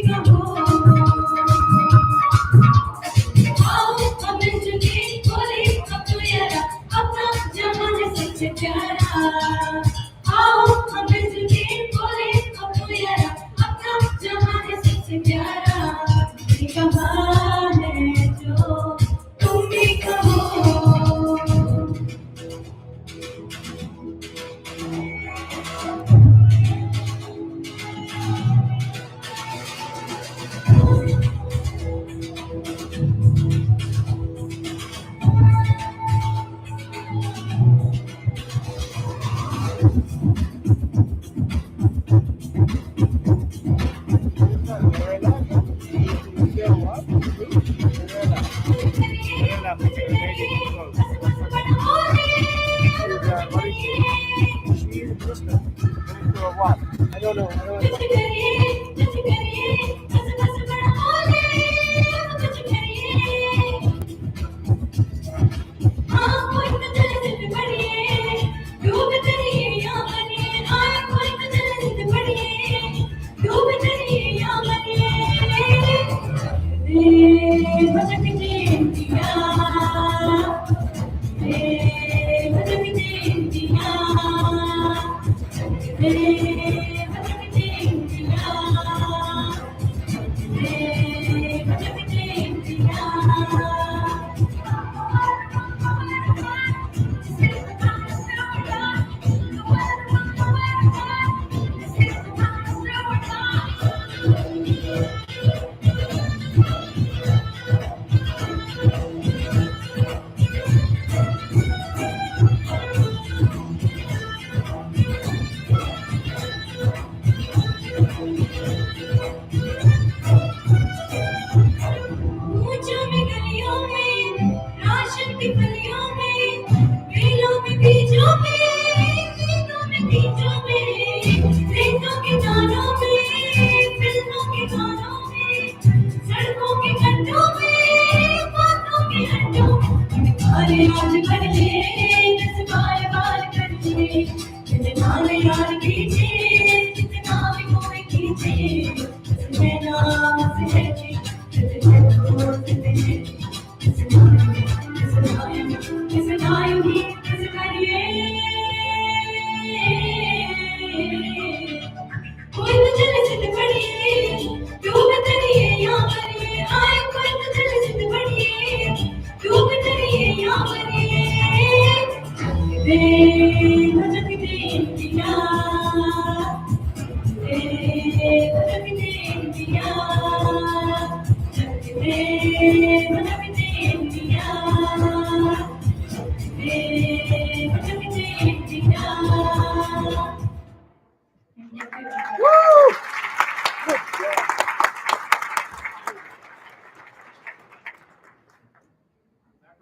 Madam, lady control. She's what is she? She's Minister of what? I don't know.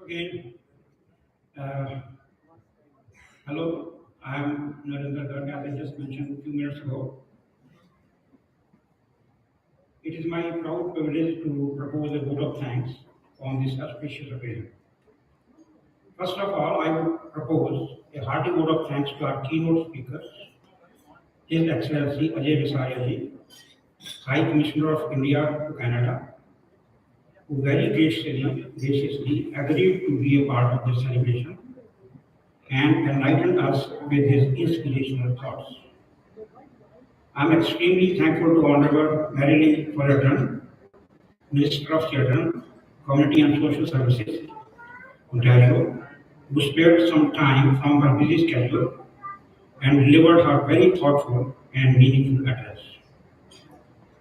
Again, hello, I am Narendra Garg, as I just mentioned a few minutes ago. It is my proud privilege to propose a vote of thanks on this auspicious occasion. First of all, I would propose a hearty vote of thanks to our keynote speakers, His Excellency Ajay Visaria ji, High Commissioner of India to Canada, who very graciously agreed to be a part of this celebration and enlightened us with his inspirational thoughts. I am extremely thankful to Honorable Marilyn Fullerton, Minister of Children, Community and Social Services, Ontario, who spared some time from her busy schedule and delivered her very thoughtful and meaningful address.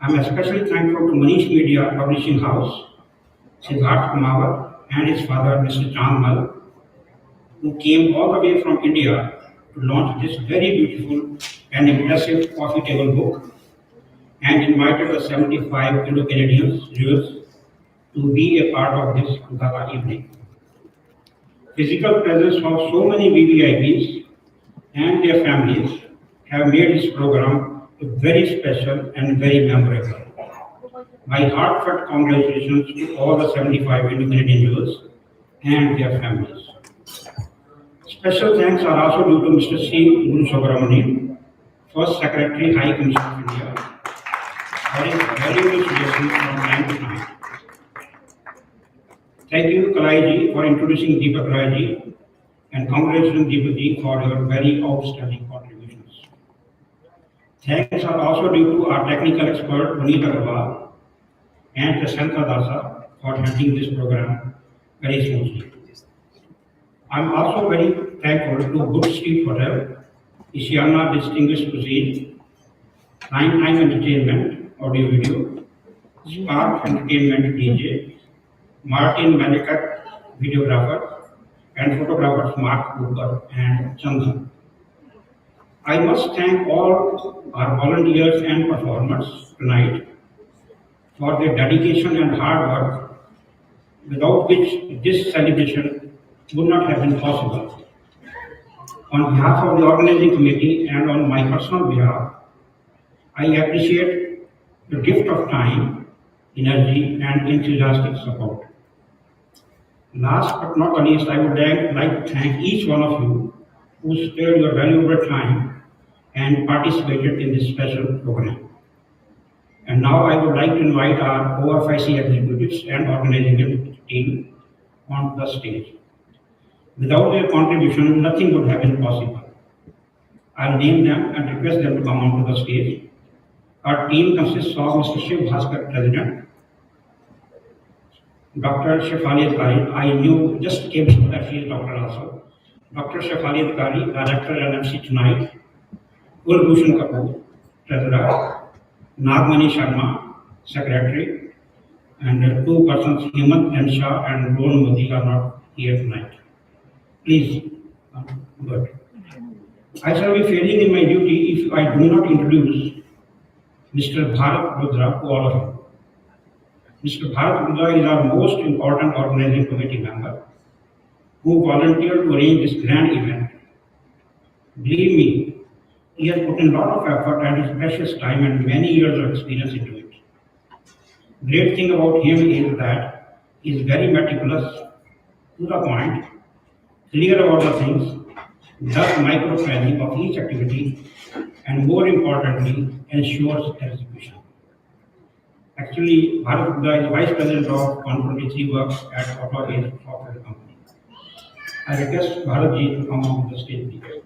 I am especially thankful to Manish Media Publishing House, Siddharth Kumar and his father, Mr. John Mal, who came all the way from India to launch this very beautiful and impressive coffee table book and invited the 75 Indo-Canadian viewers to be a part of this gala evening. Physical presence of so many VVIPs and their families have made this program very special and very memorable. My heartfelt congratulations to all the 75 Indo-Canadian viewers and their families. Special thanks are also due to Mr. C. Guru Subramanian, First Secretary, High Commission of India, for his valuable suggestions from time to time. Thank you, Kalai ji, for introducing Deepak Rai ji, and congratulations, Deepak ji, for your very outstanding contributions. Thanks are also due to our technical expert, Puneet Agarwal, and Prashanta Dasa for handling this program very smoothly. I am also very thankful to Good Street Hotel, Isiana Distinguished Cuisine, Prime Time Entertainment, Audio Video, Spark Entertainment DJ, Martin Malikat, Videographer, and photographers Mark Cooper and Chandan. I must thank all our volunteers and performers tonight for their dedication and hard work without which this celebration would not have been possible. On behalf of the organizing committee and on my personal behalf, I appreciate the gift of time, energy, and enthusiastic support. Last but not least, I would like to thank each one of you who spared your valuable time and participated in this special program. And now I would like to invite our OFIC executives and organizing team onto the stage. Without their contribution, nothing would have been possible. I'll name them and request them to come onto the stage. Our team consists of Mr. Shiv Bhaskar, President, Dr. Shefali Adhikari, I knew just came to that she is doctor also, Dr. Shefali Adhikari, Director LMC tonight, Kulbhushan Kapoor, Treasurer, Nagmani Sharma, Secretary, and two persons, Hemant M. Shah and Ron Modi, are not here tonight. Please, good. I shall be failing in my duty if I do not introduce Mr. Bharat Rudra to all of you. Mr. Bharat Rudra is our most important organizing committee member who volunteered to arrange this grand event. Believe me, he has put in a lot of effort and his precious time and many years of experience into it. Great thing about him is that he is very meticulous, to the point, clear about the things, does micro-planning of each activity, and more importantly, ensures execution. Actually, Bharat Rudra is Vice President of 123 Works at OFIC Software Company. I request Bharat ji to come on the stage, please.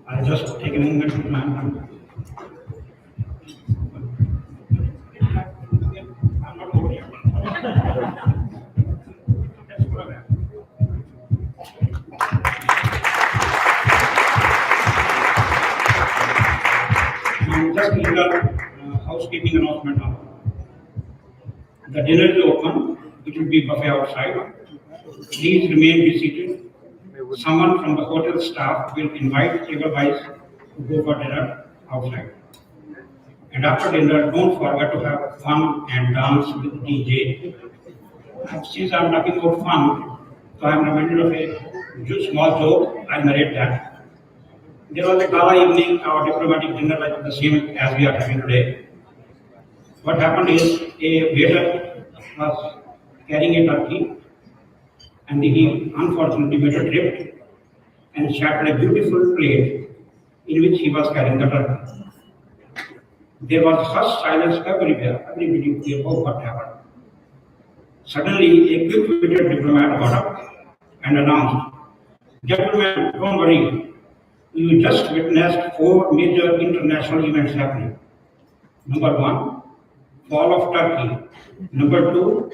I'll just take a moment to plan. Just a little housekeeping announcement now. The dinner is open, it will be buffet outside. Please remain seated. Someone from the hotel staff will invite table guys to go for dinner outside. And after dinner, don't forget to have fun and dance with DJ. And since I'm talking about fun, so I'm reminded of a small joke. I'll narrate that. There was a gala evening or diplomatic dinner like the same as we are having today. What happened is a waiter was carrying a turkey and he unfortunately made a trip and shattered a beautiful plate in which he was carrying the turkey. There was hushed silence everywhere. Everybody could hear what happened. Suddenly, a quick-witted diplomat got up and announced, "Gentlemen, don't worry. You just witnessed 4 major international events happening. Number 1, fall of Turkey. Number 2,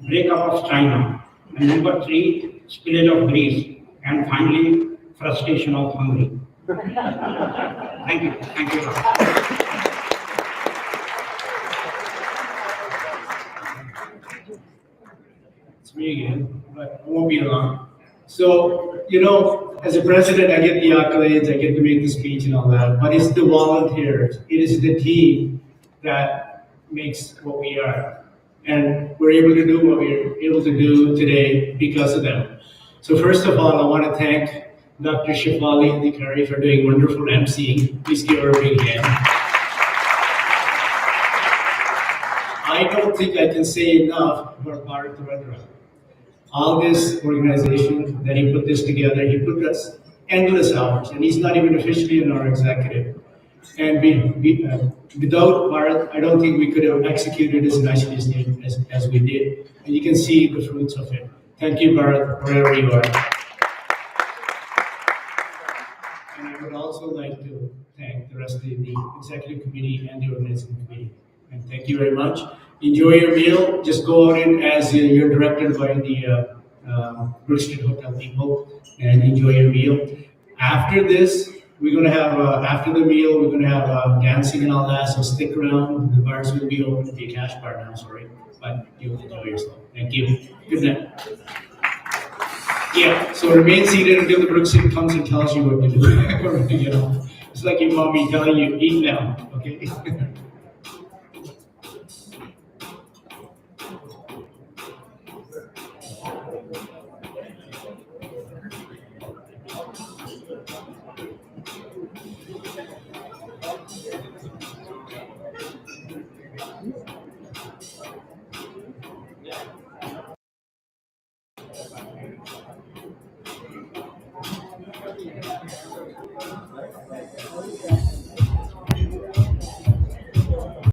breakup of China. And number 3, spillage of Greece. And finally, frustration of Hungary." Thank you. Thank you.
It's me again, but I won't be long. So, as a president, I get the accolades, I get to make the speech and all that, but it's the volunteers, it is the team that makes what we are. And we're able to do what we're able to do today because of them. So first of all, I want to thank Dr. Shefali Adhikari for doing wonderful emceeing. Please give her a big hand. I don't think I can say enough about Bharat Rudra. All this organization that he put this together, he put us endless hours, and he's not even officially in our executive. And without Bharat, I don't think we could have executed as nicely as we did. And you can see the fruits of it. Thank you, Bharat, wherever you are. And I would also like to thank the rest of the executive committee and the organizing committee. And thank you very much. Enjoy your meal. Just go out in as you're directed by the Brook Street Hotel people and enjoy your meal. After this, We're going to have, after the meal, we're going to have dancing and all that, so stick around. The bars will be open to the cash bar now, sorry. But you'll enjoy yourself. Thank you. Good night. Yeah, so remain seated until the Brooksit comes and tells you what to do. You know, it's like your mommy telling you, eat now, okay?